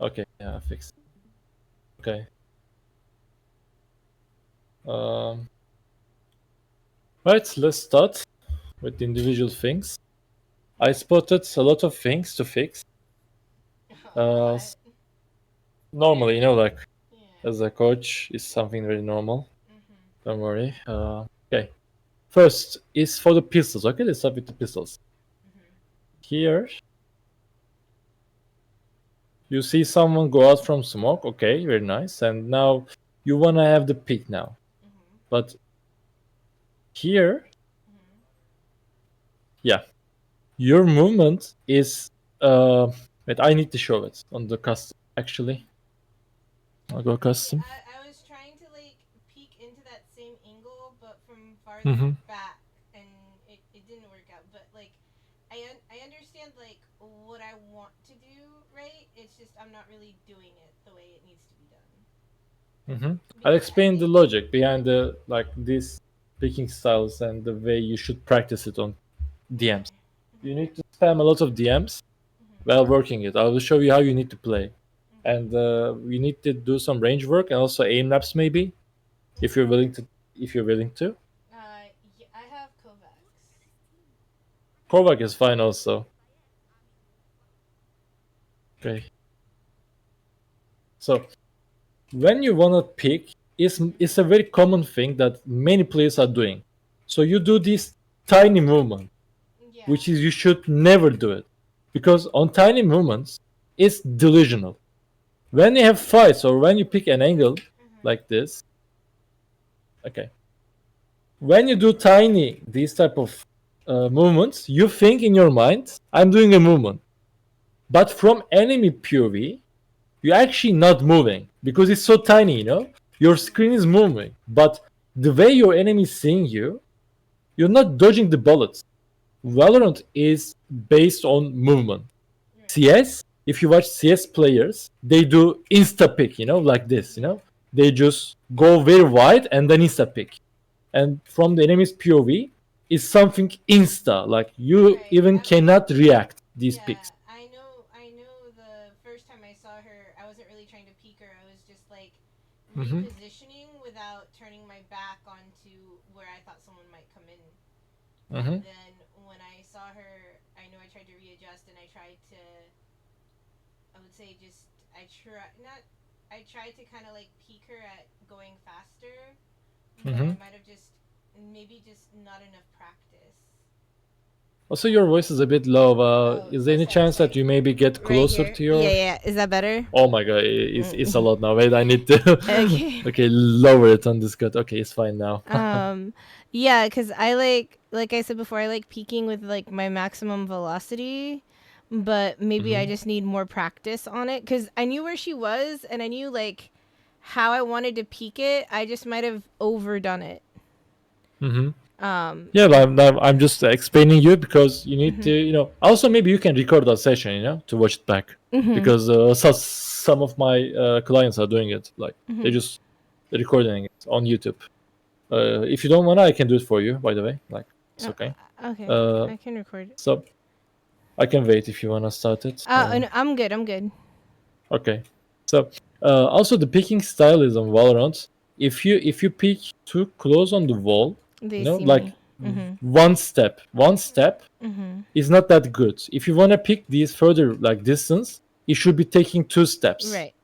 Okay, yeah, fixed. Okay. Right, let's start with the individual things. I spotted a lot of things to fix. A lot. Normally, like Yeah. as a coach, is something very normal. Mhm. Don't worry. Okay. First is for the pistols. Okay, let's start with the pistols. Mhm. Here, you see someone go out from smoke. Okay, very nice. And now you wanna have the pick now. Mhm. But here, Mhm. yeah, your movement is. Wait, I need to show it on the custom. Actually, I'll go See, custom. I was trying to like peek into that same angle, but from farther Mm-hmm. back, and it didn't work out. But like, I understand like what I want to do, right? It's just I'm not really doing it the way it needs to be done. Mm-hmm. I'll Because I explain the think logic behind the like these picking styles and the way you should practice it on DMs. okay. You Mhm. need to spam a lot of DMs Mhm. while working it. I will show you how you need to play, Okay. and you need to do some range work and also aim laps maybe if you're Okay. willing to. If you're willing to, Yeah, I have Kovacs. Kovac is fine also. Okay, so when you wanna pick, it's a very common thing that many players are doing. So you do this tiny movement, Yeah. which is you should never do it because on tiny movements it's delusional. When you have fights or when you pick an angle Mhm. like this, okay, when you do tiny these type of movements, you think in your mind I'm doing a movement, but from enemy POV you're actually not moving because it's so tiny, your screen is moving, but the way your enemy is seeing you, you're not dodging the bullets. Valorant is based on movement. Right. CS, if you watch CS players, they do insta pick, like this, Yeah. they just go very wide and then insta pick. And from the enemy's POV, is something insta, like you Right. even cannot react these picks. Yeah, I know. I know. The first time I saw her, I wasn't really trying to peek her. I was just like Mm-hmm. repositioning without turning my back onto where I thought someone might come in. Mm-hmm. And then when I saw her, I know I tried to readjust and I tried to. I would say just I try not. I tried to kind of like peek her at going faster, but Mm-hmm. I might have just maybe just not enough practice. Also, your voice is a bit low. Oh, Is there any sorry, chance that sorry. you maybe get Right closer here. to Yeah, your? yeah. Is that better? Oh my god, it's a Mm. lot now. Wait, I need to. Okay. Okay, lower it on this cut. Okay, it's fine now. Um, yeah, because I like I said before, I like peaking with like my maximum velocity, but maybe I Mm-hmm. just need more practice on it because I knew where she was and I knew like how I wanted to peak it. I just might have overdone it. Mm-hmm. Um, Yeah, but I'm just explaining you because you need to, mhm, Also, maybe you can record that session, to watch it back, mhm, because some of my clients are doing it. Like they're mhm. just recording it on YouTube. If you don't wanna, I can do it for you. By the way, like it's Uh, okay. okay, Uh, I can record it. so I can wait if you wanna start it. No, I'm good. I'm good. Okay. So also the picking style is on Valorant. If you pick too close on the wall, They see like me. Mhm, one step mhm. is not that good. If you want to pick these further like distance, you should be taking two steps. Right.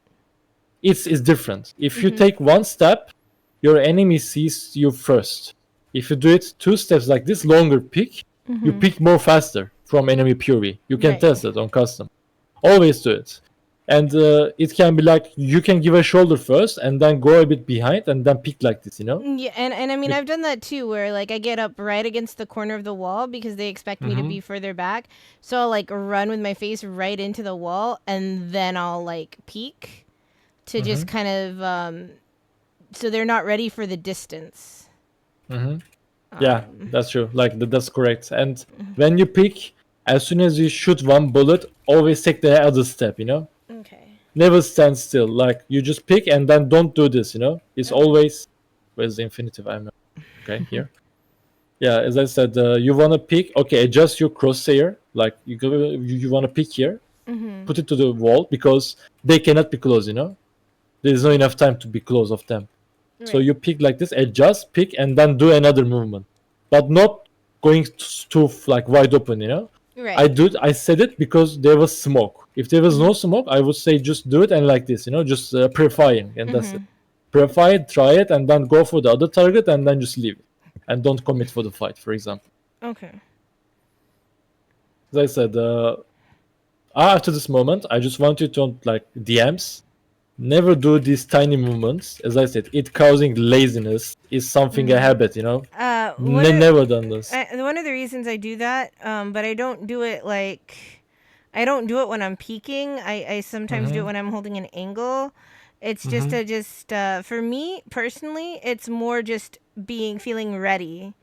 It's different. If you Mhm, take one step, your enemy sees you first. If you do it two steps like this, longer pick, you mhm. pick more faster from enemy POV. You can Right. test it on custom. Always do it. And it can be like you can give a shoulder first and then go a bit behind and then pick like this. Yeah, and I mean I've done that too where like I get up right against the corner of the wall because they expect me to Mm-hmm. be further back. So I'll like run with my face right into the wall and then I'll like peek to Mm-hmm. just kind of so they're not ready for the distance. Mm-hmm. Yeah, Um that's true. Like that's correct. And when you pick, as soon as you shoot one bullet, always take the other step. okay. Never stand still. Like you just pick and then don't do this. It's Okay. always where's the infinitive? I'm not okay here. Yeah, as I said, you wanna pick. Okay, adjust your crosshair. Like you wanna pick here. Mm-hmm. put it to the wall because they cannot be close, there's not enough time to be close of them. So Right. you pick like this, adjust, pick, and then do another movement, but not going too like wide open. Right. I said it because there was smoke. If there was Mm-hmm. no smoke, I would say just do it and like this, just purifying, and that's Mm-hmm. it. Purify it, try it, and then go for the other target, and then just leave it, and don't commit for the fight, for example. Okay. As I said, after this moment, I just want you to like DMs. Never do these tiny movements. As I said, it causing laziness is something a Mm-hmm. habit. One of Never done this. one of the reasons I do that, but I don't do it like I don't do it when I'm peeking. I sometimes do it Mm-hmm. when I'm holding an angle. It's just Mm-hmm. to just for me personally, it's more just feeling ready.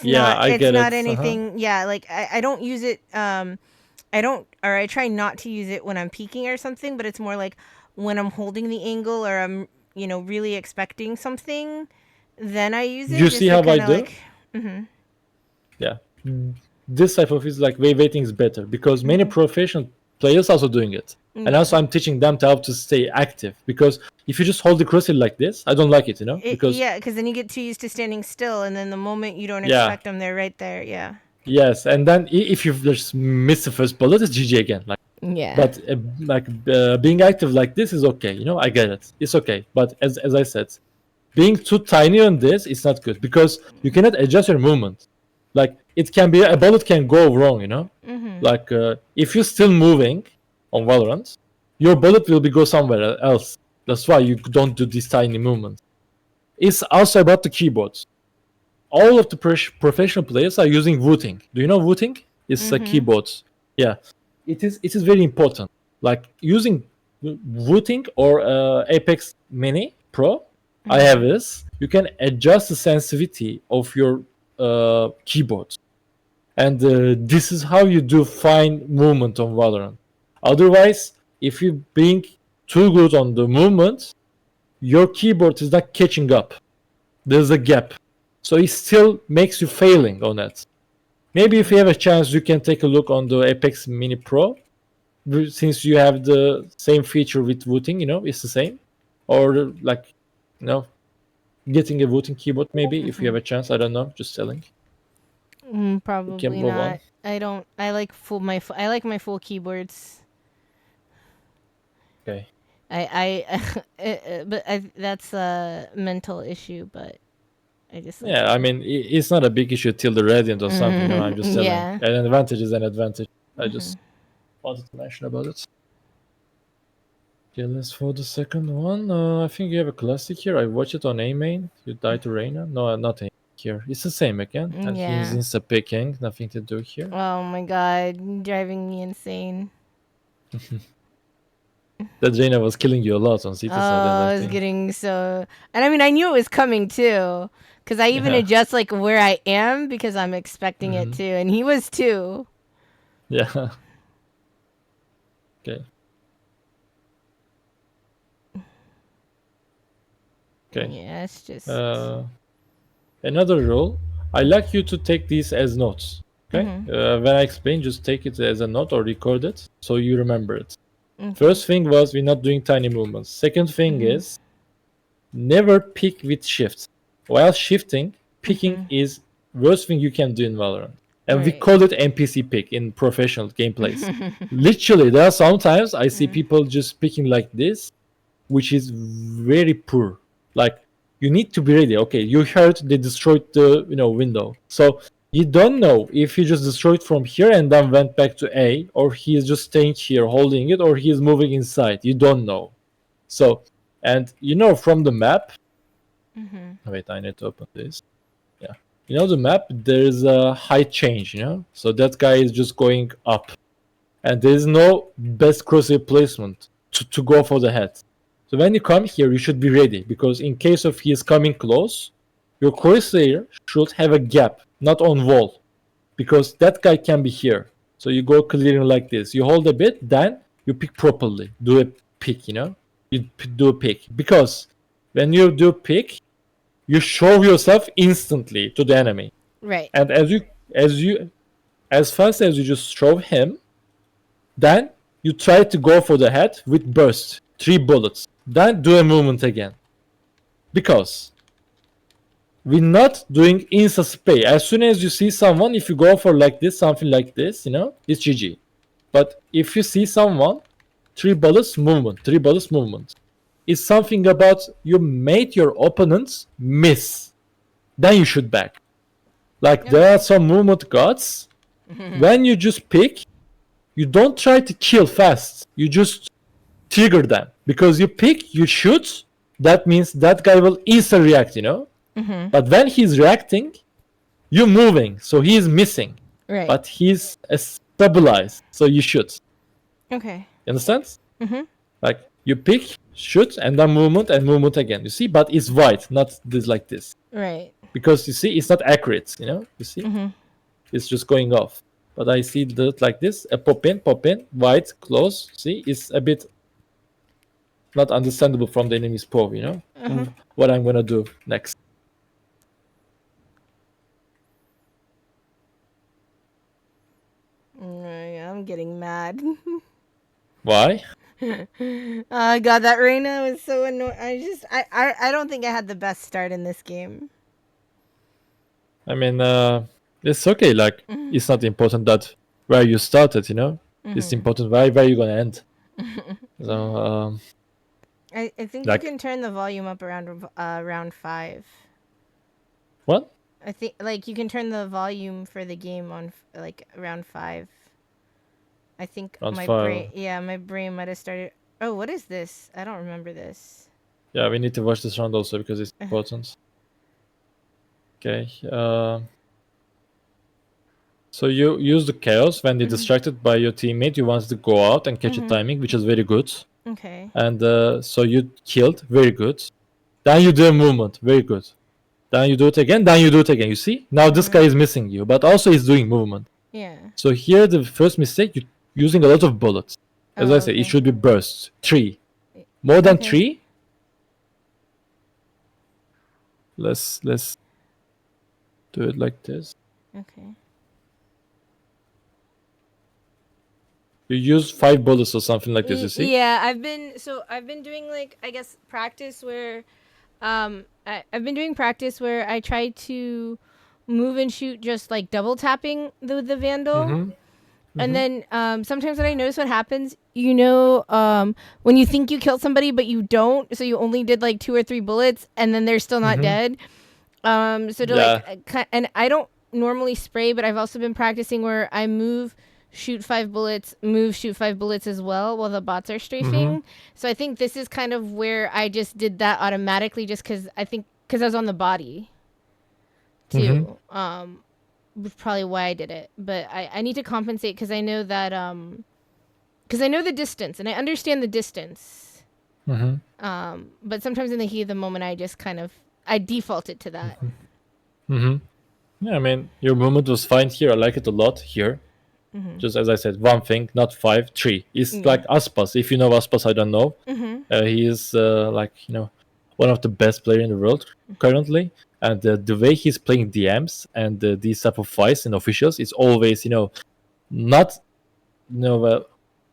Yeah, I It's get not it. Uh-huh. anything. Yeah, like I don't use it. I don't, or I try not to use it when I'm peeking or something. But it's more like when I'm holding the angle or I'm really expecting something, then I use it You see just to how I kind of do? like. Mm-hmm. Yeah. This type of is like waiting is better because many Mm-hmm. professional players also doing it. And Yeah. also I'm teaching them to how to stay active because if you just hold the crosshair like this, I don't like it, because Yeah, because then you get too used to standing still, and then the moment you don't yeah, expect them, they're right there. Yeah. yes, and then if you just miss the first bullet, it's GG again. Like, Yeah. but being active like this is okay. I get it. It's okay. But as I said, being too tiny on this is not good because you cannot adjust your movement. Like it can be a bullet can go wrong. Mm-hmm. Like if you're still moving on Valorant, your bullet will be go somewhere else. That's why you don't do these tiny movements. It's also about the keyboards. All of the professional players are using Wooting. Do you know Wooting? It's a Mm-hmm. keyboard. Yeah, it is very important. Like using Wooting or Apex Mini Pro, I Mm-hmm. have this. You can adjust the sensitivity of your keyboard, and this is how you do fine movement on Valorant. Otherwise, if you being too good on the movement, your keyboard is not catching up. There's a gap, so it still makes you failing on it. Maybe if you have a chance, you can take a look on the Apex Mini Pro, since you have the same feature with Wooting. It's the same, or like, you know, getting a Wooting keyboard. Maybe if you Mm-hmm. have a chance, I don't know. Just telling. We can Probably move on. not. I don't. I like I like my full keyboards. Okay. But that's a mental issue. But I just like Yeah, I it. mean, it's not a big issue till the Radiant or something. I'm just telling. Yeah. An advantage is an advantage. I Mm-hmm. just wanted to mention about it. Okay, let's for the second one. I think you have a classic here. I watched it on A main. You died to Reina. No, not A here. It's the same again. And he's Yeah. insta picking. Nothing to do here. Oh my god, driving me insane. That Reina was killing you a lot on Oh, CT side, as I I was think. getting so, and I mean, I knew it was coming too, because I even Yeah. adjust like where I am because I'm expecting it Hmm. too, and he was too. Yeah. Okay. Okay. Yeah, it's just. Uh, Another rule. I like you to take these as notes. Okay. Mhm. When I explain, just take it as a note or record it so you remember it. Okay. First thing was we're not doing tiny movements. Second thing Mhm. is never pick with shifts. While shifting, picking Mhm. is worst thing you can do in Valorant. And we Right. call it NPC pick in professional gameplays. Literally, there are sometimes I see Mm. people just picking like this, which is very poor. Like you need to be ready. Okay, you heard they destroyed the window. So you don't know if he just destroyed from here and then went back to A, or he is just staying here holding it, or he is moving inside. You don't know. So, and from the map. Mhm. Wait, I need to open this. Yeah, the map. There is a height change. So that guy is just going up, and there is no best crosshair placement to go for the head. So when you come here, you should be ready because in case of he is coming close, your crosshair should have a gap, not on wall, because that guy can be here. So you go clearing like this. You hold a bit, then you pick properly. Do a pick, You do a pick because when you do pick, you show yourself instantly to the enemy, Right. and as fast as you just show him, then you try to go for the head with burst, 3 bullets. Then do a movement again. Because we're not doing insta spray. As soon as you see someone, if you go for like this, something like this, it's GG. But if you see someone, 3 bullets movement, 3 bullets movement. It's something about you made your opponents miss. Then you shoot back. Like there are some movement gods. When you just pick, you don't try to kill fast. You just trigger them. Because you pick, you shoot, that means that guy will insta react, But when he's reacting, you're moving, so he is missing. Right. But he's stabilized, so you shoot. Okay. You understand? Like you pick, shoot, and then movement and movement again. You see, but it's white, not this like this. Right. Because you see, it's not accurate. You see, it's just going off. But I see that like this: pop in, white, close. See, it's a bit not understandable from the enemy's POV. What I'm gonna do next. I'm getting mad. Why? God, that Reina was so annoying. I don't think I had the best start in this game. I mean, it's okay. Like, it's not important that where you started. It's important where you're gonna end. So, I think like, you can turn the volume up around round 5. what? I think like you can turn the volume for the game on like round 5. I think Round my 5. brain might have started. Oh, what is this? I don't remember this. Yeah, we need to watch this round also because it's important. Okay. So you use the chaos when you're distracted by your teammate. You want to go out and catch a timing, which is very good. Okay. And so you killed, very good. Then you do a movement, very good. Then you do it again. Then you do it again. You see? Now this guy is missing you, but also he's doing movement. Yeah. So here the first mistake, you're using a lot of bullets. As I said, it okay. should be bursts. 3. More than 3. Let's do it like this. Okay. You use 5 bullets or something like this, you see? Yeah, I've been doing like I guess practice where I've been doing practice where I try to move and shoot just like double tapping the vandal. And then sometimes when I notice what happens, when you think you killed somebody but you don't, so you only did like 2 or 3 bullets and then they're still not dead. So to like and I don't normally spray, but I've also been practicing where I move, shoot 5 bullets, move, shoot 5 bullets as well while the bots are strafing. So I think this is kind of where I just did that automatically just because I was on the body too. Was probably why I did it. But I need to compensate because I know that because I know the distance and I understand the distance. But sometimes in the heat of the moment I just kind of I defaulted to that. Yeah, I mean, your movement was fine here. I like it a lot here. Just as I said, one thing, not 5, 3. It's like Aspas. If you know Aspas, I don't know. He is like, one of the best player in the world currently. And the way he's playing DMs and these type of fights and officials, it's always, not,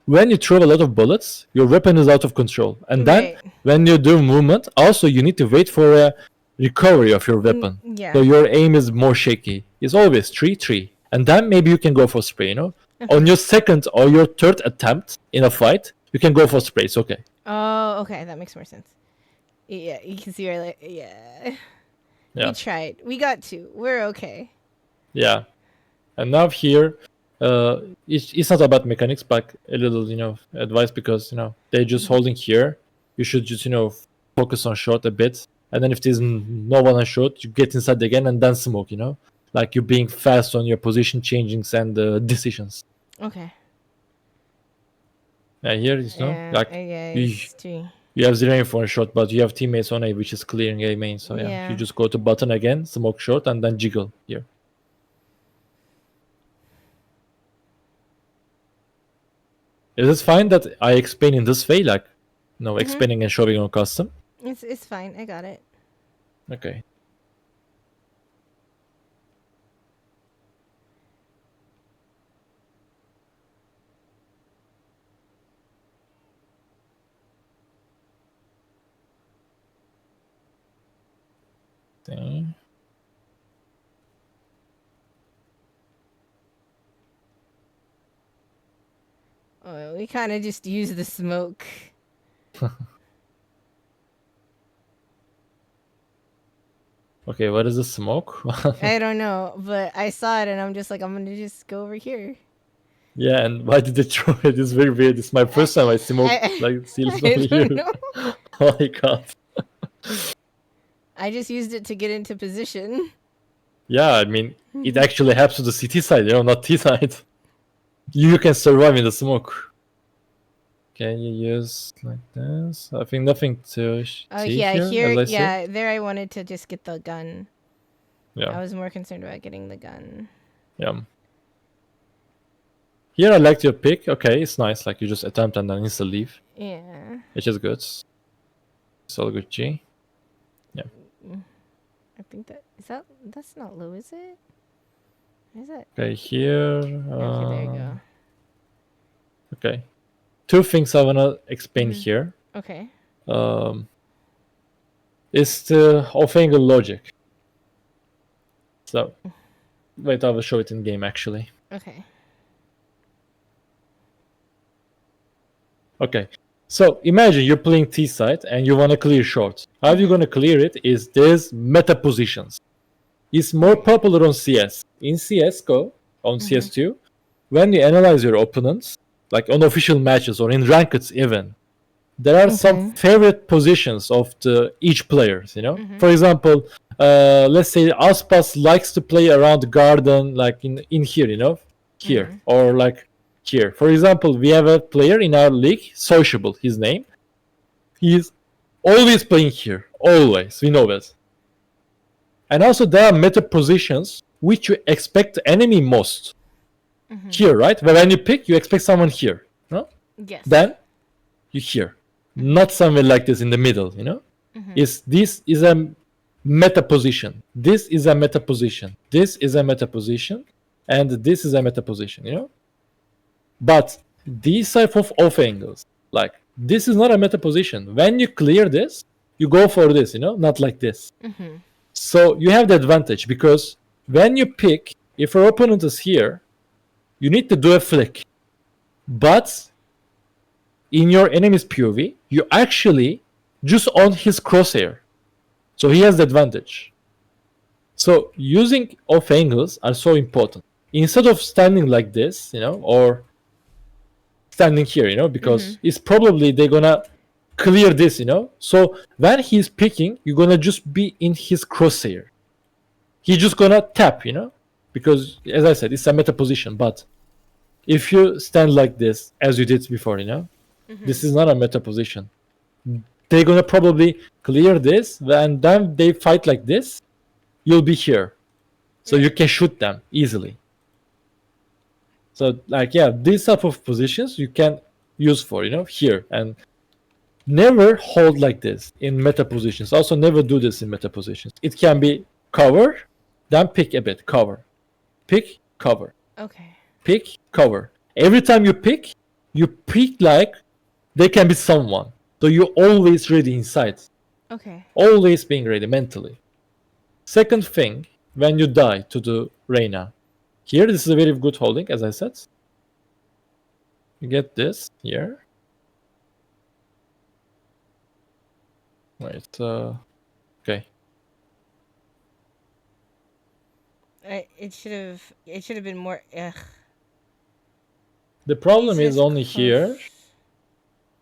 when you throw a lot of bullets, your weapon is out of control. And then when you do movement, also you need to wait for a recovery of your weapon. So your aim is more shaky. It's always 3, 3. And then maybe you can go for spray, On your second or your third attempt in a fight, you can go for spray. It's okay. Oh, okay. That makes more sense. Yeah, you can see where, yeah. We tried. We got 2. We're okay. Yeah. And now here, it's not about mechanics, but a little, advice because, they're just holding here. You should just, focus on short a bit. And then if there's no one on short, you get inside again and then smoke, Like you're being fast on your position changings and decisions. Okay. Yeah, here, like you have 0 info on short, but you have teammates on A, which is clearing A main. So yeah, you just go to button again, smoke short, and then jiggle here. Is it fine that I explain in this way, like, explaining and showing on custom? It's fine. I got it. Okay. see. Oh, we kind of just use the smoke. Okay, what is the smoke? I don't know, but I saw it and I'm just like, I'm gonna just go over here. Yeah, and why did they throw it? It's very weird. It's my first time I smoke like seals I only don't here. know. Oh my god. I just used it to get into position. Yeah, I mean, it actually helps to the CT side, not T side. You can survive in the smoke. Can you use like this? I think nothing to Oh see yeah, here, as I see. there I wanted to just get the gun. I Yeah, was more concerned about getting the gun. yeah. Here I liked your pick. Okay, it's nice. Like you just attempt and then insta leave, Yeah. which is good. It's all good, G. Yeah. I think that's not low, is it? Is it? Okay, here. Okay, there you go. Okay. Two things I wanna explain here. Okay. Is the off-angle logic. So, wait, I will show it in game actually. Okay. Okay, so imagine you're playing T side and you want to clear short. How you're going to clear it is there's meta positions. It's more popular on CS. In CSGO, on CS2, when you analyze your opponents, like on official matches or in rankeds even, there are some favorite positions of each players, For example, let's say Aspas likes to play around the garden, like in here, here, or like here. For example, we have a player in our league, Sociable, his name. He's always playing here, always. We know that. And also there are meta positions which you expect the enemy most. Here, right? But when you pick, you expect someone here, no? Yes. Then you here. Not somewhere like this in the middle, This is a meta position. This is a meta position. This is a meta position. And this is a meta position, But these type of off angles, like this is not a meta position. When you clear this, you go for this, not like this. So you have the advantage because when you pick, if your opponent is here, you need to do a flick. But in your enemy's POV, you actually just on his crosshair. So he has the advantage. So using off angles are so important. Instead of standing like this, or standing here, because it's probably they're gonna clear this, So when he's picking, you're gonna just be in his crosshair. He's just gonna tap, because as I said, it's a meta position. But if you stand like this, as you did before, this is not a meta position. They're gonna probably clear this, and then they fight like this. You'll be here, so you can shoot them easily. So, these type of positions you can use for, here. And never hold like this in meta positions. Also, never do this in meta positions. It can be cover, then pick a bit, cover. Pick, cover. Okay. Pick, cover. Every time you pick like there can be someone. So you're always ready inside. Okay. Always being ready mentally. Second thing, when you die to the Reyna, here this is a very good holding, as I said. You get this here. Wait, okay. It should have been more. Ugh. The problem is only here.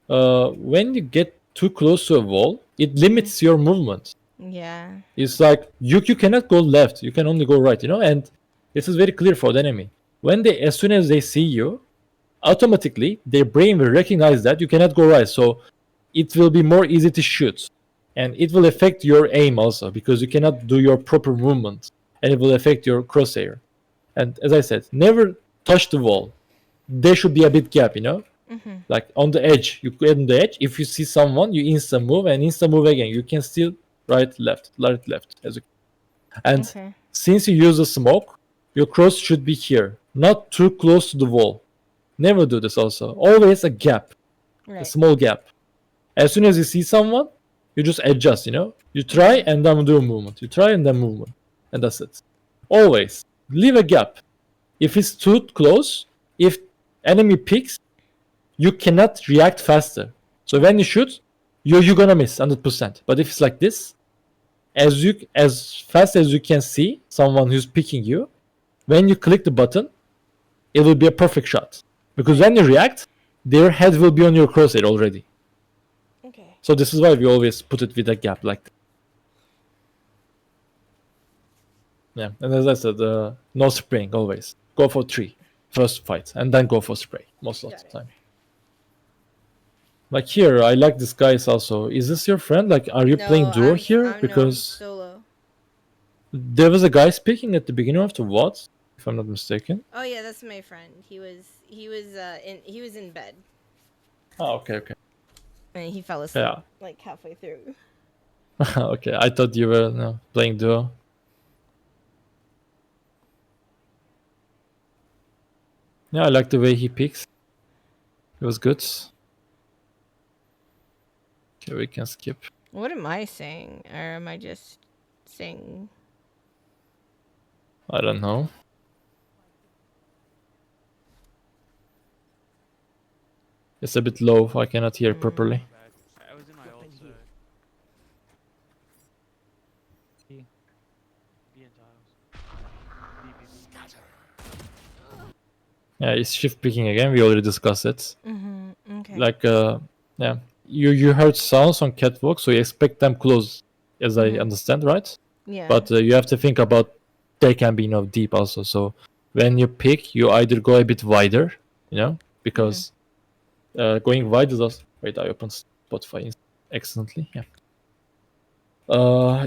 When you get too close to a wall, it limits your movement. Yeah. It's like you cannot go left. You can only go right, And this is very clear for the enemy. As soon as they see you, automatically their brain will recognize that you cannot go right. So it will be more easy to shoot. And it will affect your aim also because you cannot do your proper movement. And it will affect your crosshair. And as I said, never touch the wall. There should be a bit gap, Like on the edge. You get on the edge. If you see someone, you insta move and insta move again. You can still right, left, as you can. And since you use the smoke, your cross should be here, not too close to the wall. Never do this also. Always a gap, a small gap. As soon as you see someone, You just adjust, you know? You try and then do a movement. You try and then movement. And that's it. Always. Leave a gap. If it's too close, if enemy picks, you cannot react faster. So when you shoot, you're gonna miss 100%. But if it's like this, as fast as you can see someone who's picking you, when you click the button, it will be a perfect shot. Because when you react, their head will be on your crosshair already. Okay. So this is why we always put it with a gap like that. Yeah, and as I said, no spraying always. Go for 3 first fight, and then go for spray most of the time. Like here, I like this guy's also. Is this your friend? Like, are you playing duo here? Because solo. there was a guy speaking at the beginning of the WOD, if I'm not mistaken. Oh yeah, that's my friend. He was in bed. Oh, okay. And he fell asleep like halfway through. Okay, I thought you were playing duo. Yeah, I like the way he picks. It was good. Okay, we can skip. What am I saying? Or am I just saying? I don't know. It's a bit low. I cannot hear properly. I was in my old Yeah, it's shift picking again. We already discussed it. Okay. Like, yeah, you heard sounds on catwalk, so you expect them close, as I understand, right? Yeah. But you have to think about they can be deep also. So when you pick, you either go a bit wider, because going wide is also. Wait, I opened Spotify excellently. Yeah.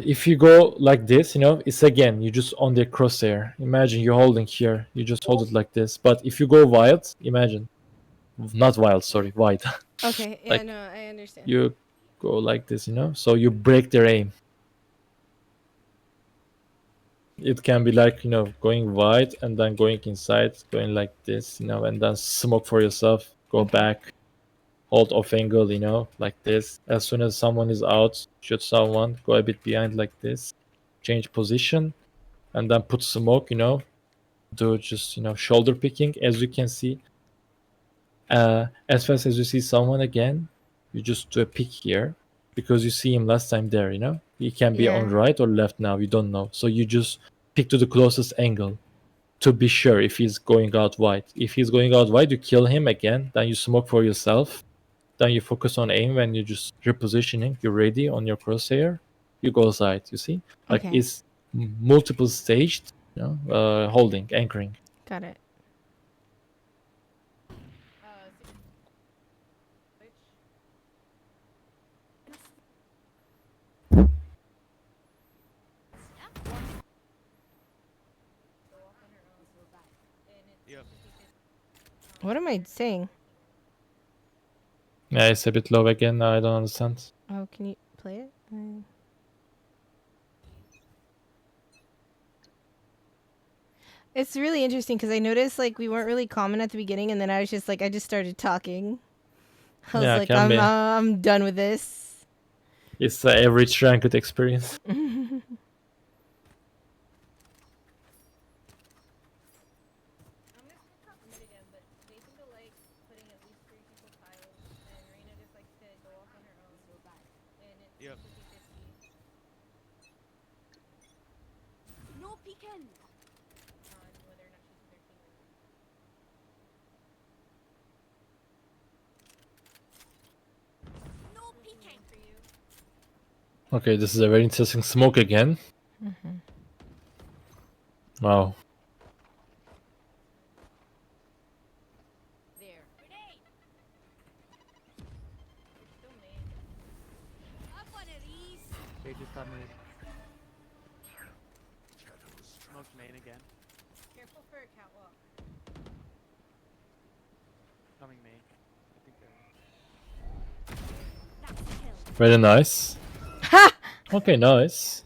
If you go like this, it's again you just on the crosshair. Imagine you're holding here, you just hold it like this. But if you go wild, imagine, not wild, sorry, wide. Okay, yeah, like, no, I understand. You go like this, so you break their aim. It can be like going wide and then going inside, going like this, and then smoke for yourself, go back, hold off angle, like this. As soon as someone is out, shoot someone, go a bit behind like this, change position, and then put smoke, do just shoulder picking. As you can see, as fast as you see someone again, you just do a pick here, because you see him last time there, he can be on right or left now, you don't know, so you just pick to the closest angle to be sure if he's going out wide. If he's going out wide, you kill him again, then you smoke for yourself, then you focus on aim. When you just repositioning, you're ready on your crosshair, you go side. You see, like it's multiple staged, holding, anchoring. Got it. What am I saying? Yeah, it's a bit low again. I don't understand. Oh, can you play it? It's really interesting because I noticed like we weren't really common at the beginning, and then I just started talking. I was like, I'm done with this. It's the average ranked experience. No peeking. No peeking for you. Okay, this is a very interesting smoke again. Wow. There. Grenade. Have one of these. They just got me. Smoked main again. Careful for a catwalk. Coming main. I think they're. Very nice. Okay, nice.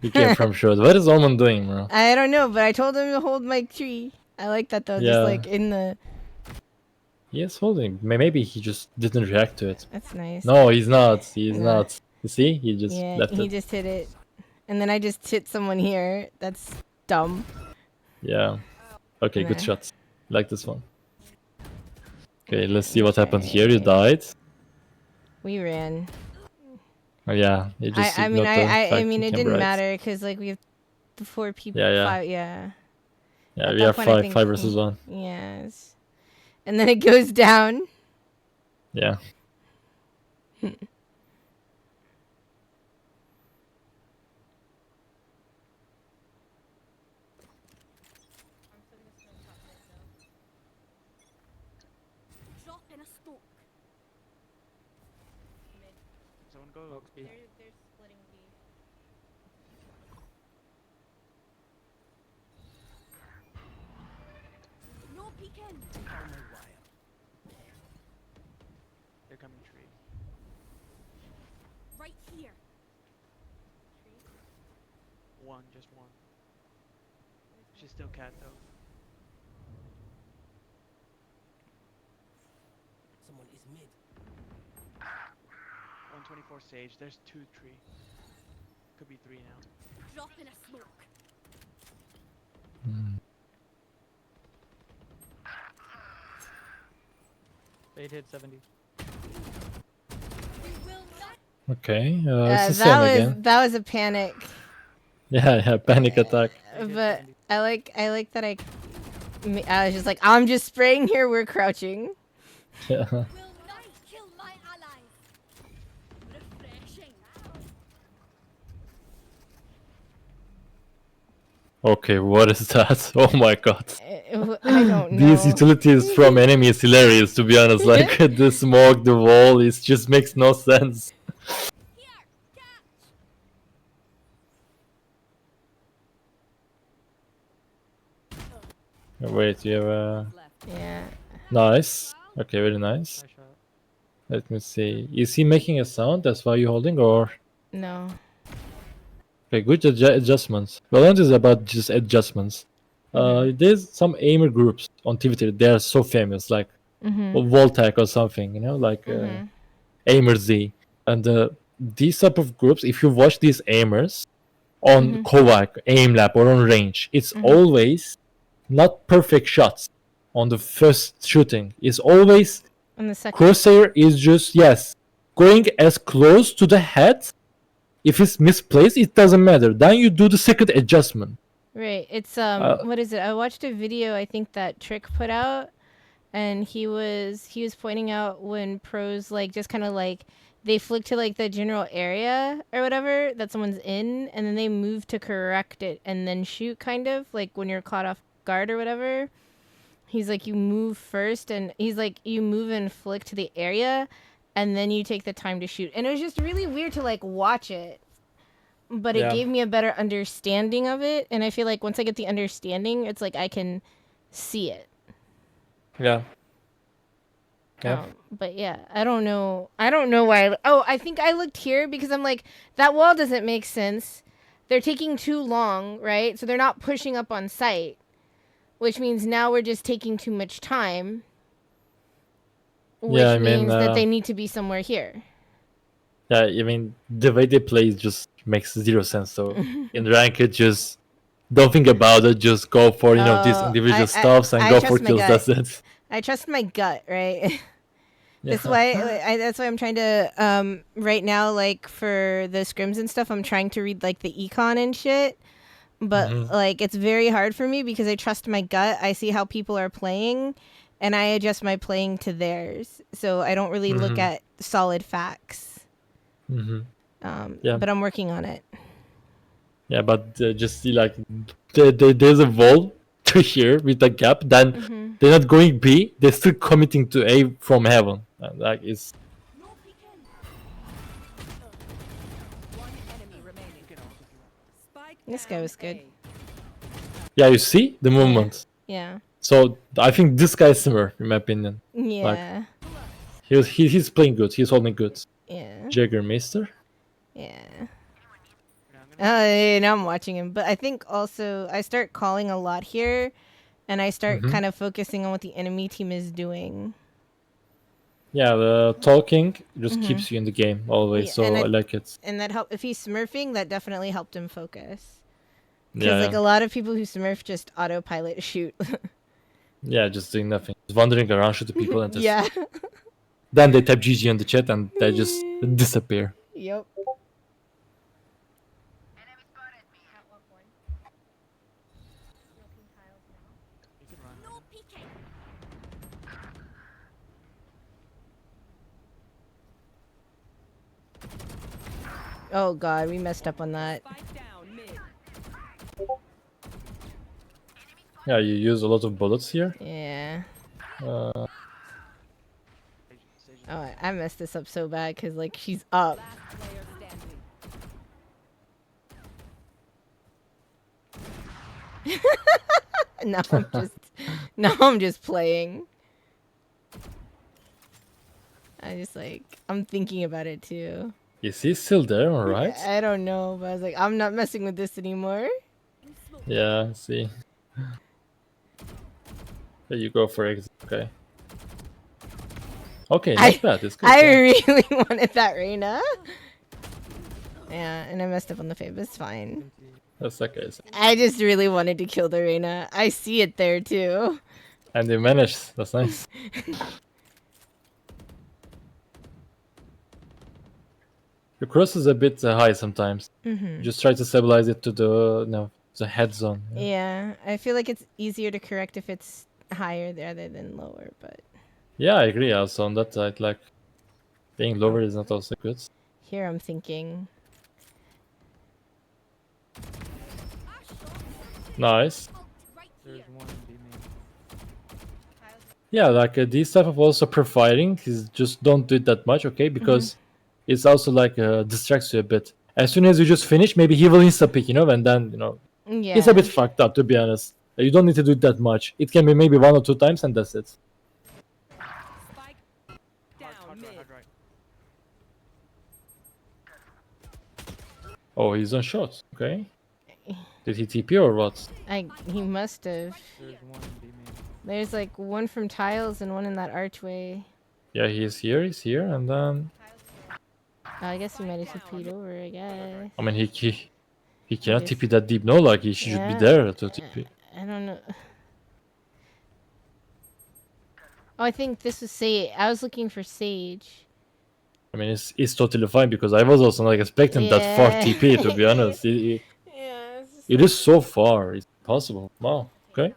He came from short. What is Omen doing, bro? I don't know, but I told him to hold my tree. I like that though. Yeah. Just like in the. He is holding. Maybe he just didn't react to it. That's nice. No, he's not. He's not. You see, he just Yeah, left he it. just hit it. And then I just hit someone here. That's dumb. Yeah. Okay, good Nah. shot. Like this one. Okay, Yeah, let's see what happened here. You try. died. We ran. Oh, yeah, you just I mean, ignored the I fact mean, you it can didn't right. matter because like we have the 4 people. Yeah, yeah. 5, yeah. Yeah, At we that are point, I five, think, 5 versus 1. Yes. And then it goes down. Yeah. Drop in a smoke. Someone go. They're splitting B. No peeking. They're coming tree. Right here. One, just one. She's still cat though. Someone is mid. 124 sage. There's 2 tree. Could be 3 now. Drop in a smoke. Fade hit 70. We will not. Okay, it's the That same was again. that was a panic. Yeah, yeah, panic attack. Fade hit But 70. I like that I was just like, I'm just spraying here. We're crouching. Yeah. Will not kill my allies. Refreshing. Okay, what is that? Oh my god. I don't know. These utilities from enemy is hilarious, to be honest. Like, the smoke, the wall, it just makes no sense. Here, catch. Wait, you have Yeah. Nice. Okay, very nice. Nice shot. Let me see. Is he making a sound? That's why you're holding, or? No. Okay, good adjustments. Valorant is about just adjustments. There's some aimer groups on Twitter. They are so famous, like Voltec or something, you know, like Aimer Z. And these type of groups, if you watch these aimers on Kovac, Aim Lab, or on range, it's always not perfect shots on the first shooting. It's always On the second. crosshair is just, yes, going as close to the head. If it's misplaced, it doesn't matter. Then you do the second adjustment. Right. It's what is it? I watched a video I think that Trick put out, and he was pointing out when pros like just kind of like they flick to like the general area or whatever that someone's in, and then they move to correct it and then shoot, kind of like when you're caught off guard or whatever. He's like, you move first, and he's like, you move and flick to the area, and then you take the time to shoot. And it was just really weird to like watch it, but it Yeah. gave me a better understanding of it. And I feel like once I get the understanding, it's like I can see it. Yeah. Yeah. But yeah, I don't know why. I think I looked here because I'm like, that wall doesn't make sense. They're taking too long, right? So they're not pushing up on site, which means now we're just taking too much time. Which Yeah, I mean, means that they need to be somewhere here. Yeah, I mean, the way they play just makes zero sense. So in ranked, just don't think about it. Just go for these individual stuffs and I go trust for my kills. gut. That's it. I trust my gut, right? Yeah. That's why I'm trying to right now, like for the scrims and stuff, I'm trying to read like the econ and shit. But like it's very hard for me because I trust my gut. I see how people are playing, and I adjust my playing to theirs. So I don't really look at solid facts. Yeah. But I'm working on it. Yeah, but just see, like, there's a wall to here with a gap. Then they're not going B. They're still committing to A from heaven. Like, it's No peeking. One enemy remaining. Spike This guy down was good. A. yeah. You see the movement. Yeah. So I think this guy's similar, in my opinion. Yeah. He's playing good. He's holding good. Yeah. Jägermeister. Yeah. Now I'm gonna Now I'm watching him, but I think also I start calling a lot here, and I start kind of focusing on what the enemy team is doing. Yeah, the talking just keeps you in the game always, Yeah, so and I like it. And that help if he's smurfing, that definitely helped him focus. Because Yeah, like a lot of people who smurf just autopilot shoot. yeah, just doing nothing, just wandering around, shooting people, and just Yeah. then they type GG on the chat and they just disappear. Yep. You can run. No peeking. Oh god, we messed up on that. Spike down mid. Yeah, you use a lot of bullets here. Yeah. Uh, Sage Oh, I messed this up so bad because like she's up. Last player standing. Now I'm just playing. I'm thinking about it too. is he still there? All right. I don't know, but I was like, I'm not messing with this anymore. Yeah. See. There you go for exit. Okay. Okay, not bad. It's good. I Yeah. really wanted that Reina. Yeah, and I messed up on the fave. It's fine. That's okay. I just really wanted to kill the Reina. I see it there too. And you managed. That's nice. Your cross is a bit high sometimes. Mm-hmm. Just try to stabilize it to the head zone. Yeah. Yeah, I feel like it's easier to correct if it's higher rather than lower, but Yeah, I agree. Also on that side, like being lower is not also good. here I'm thinking. Nice. Right There's here. one in B main. Yeah, like these type of also profiling is just don't do it that much, okay? Because it's also like distracts you a bit. As soon as you just finish, maybe he will insta pick, and then Yeah. it's a bit fucked up to be honest. You don't need to do it that much. It can be maybe 1 or 2 times and that's it. Spike down Hard mid. right, hard right. Oh, he's on shot. Okay. Did he TP or what? He must have. There's one in B main. There's like one from tiles and one in that archway. Yeah, he's here, and then Oh, I guess he might have TP'd over, I guess. I mean he cannot is- TP that deep. No, like he should be Yeah. there to TP. I don't know. Oh, I think this was Sage. I was looking for Sage. I mean, it's totally fine because I was also not expecting that far Yeah. TP. To be honest, Yeah. it is so far. It's possible. Wow. Okay.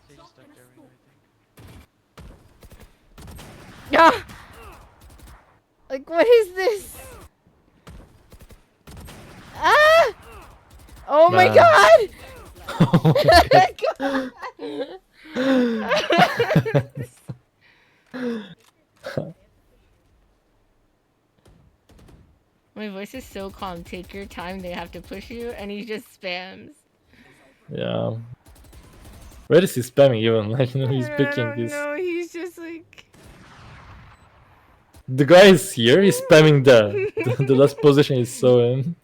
Sage is stuck there right now, I think. Ah! Like, what is this? Ah! Oh my Man. god! My voice is so calm. Take your time. They have to push you, and he just spams. Yeah. Where is he spamming even? Like he's picking this. No, he's just like. The guy is here. He's spamming there. The last position is so in.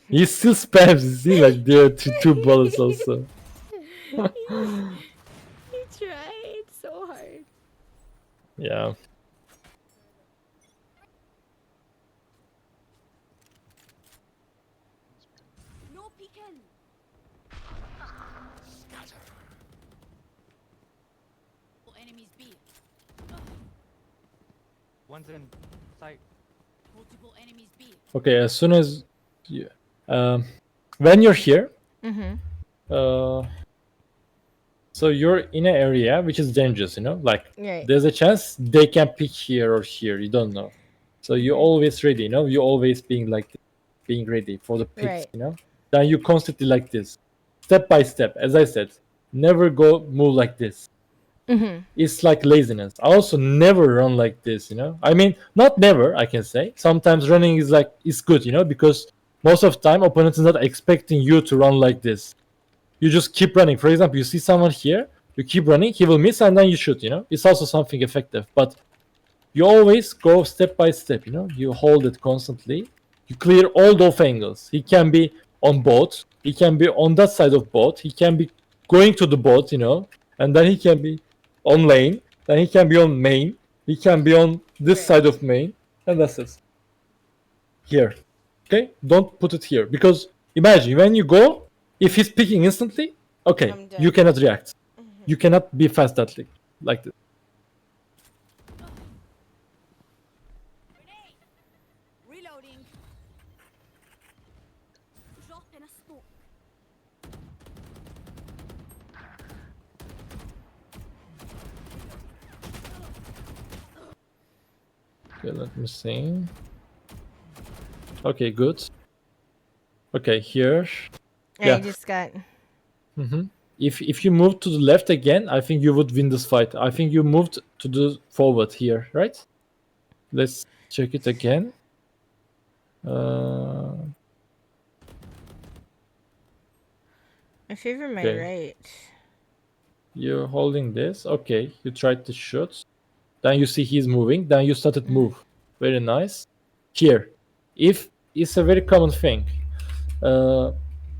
He still spams. You see, like there are two bullets also. He tried so hard. Yeah. No peeking. Well, enemies B. One's in sight. Multiple enemies B. Okay. As soon as you, when you're here, Mm-hmm. so you're in an area which is dangerous. Like Right. there's a chance they can pick here or here. You don't know. So you're always ready. You always being ready for the picks. Right. Then you constantly like this, step by step. As I said, never move like this. Mm-hmm. It's like laziness. I also never run like this. I mean, not never. I can say sometimes running is good. Because most of the time opponent is not expecting you to run like this. You just keep running. For example, you see someone here, you keep running, he will miss, and then you shoot. It's also something effective. But you always go step by step. You hold it constantly. You clear all those angles. He can be on boat. He can be on that side of boat. He can be going to the boat. And then he can be on lane. Then he can be on main. He can be on this Right. side of main, and that's it. Here. Okay? Don't put it here. Because imagine when you go, if he's picking instantly, okay, I'm you dead. cannot react. You cannot be fast that like this. Grenade! Reloading. Drop in a smoke. Okay, let me see. Okay, good. Okay, here. Yeah. I just got. If you move to the left again, I think you would win this fight. I think you moved to the forward here, right? Let's check it again. I favor my Okay. right. You're holding this. Okay, you tried to shoot. Then you see he's moving. Then you started move. Very nice. Here, if it's a very common thing.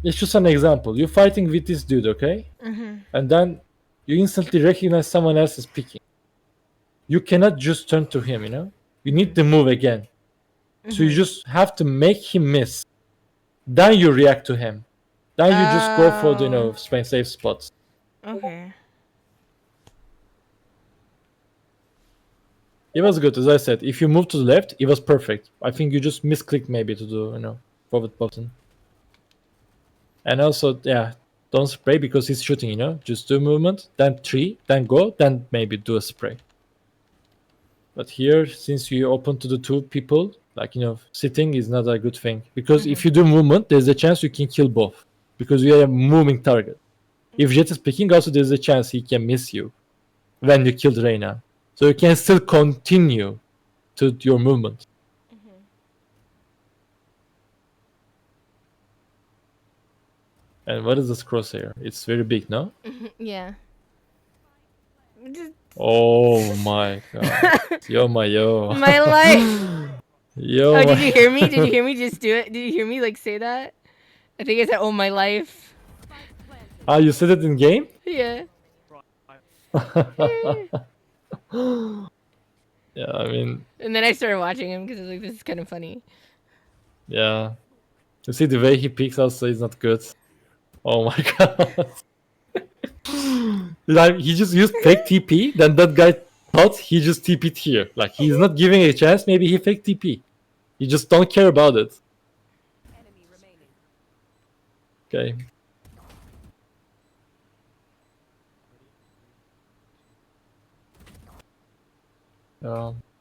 It's just an example. You're fighting with this dude, okay? And then you instantly recognize someone else is picking. You cannot just turn to him, you know? You need to move again. So you just have to make him miss. Then you react to him. Then you just go for the, safe spots. Okay. It was good, as I said. If you move to the left, it was perfect. I think you just misclicked maybe to do, forward button. And also, yeah, don't spray because he's shooting, Just do movement, then 3, then go, then maybe do a spray. But here, since you open to the 2 people, sitting is not a good thing. Because if you do movement, there's a chance you can kill both. Because you are a moving target. If Jet is picking, also there's a chance he can miss you when you killed Reyna. So you can still continue to your movement. And what is this crosshair? It's very big, no? Yeah. Oh my god. Yo. My life. Yo. Oh, did you hear me? Did you hear me just do it? Did you hear me say that? I think I said, "Oh my life." Ah, you said it in game? Yeah. Yeah, I mean. And then I started watching him because I was like, "This is kind of funny." Yeah. You see the way he picks also is not good. Oh my god. He just used fake TP, then that guy thought he just TP'd here. He's not giving a chance, maybe he fake TP. You just don't care about it. Enemy remaining. Okay.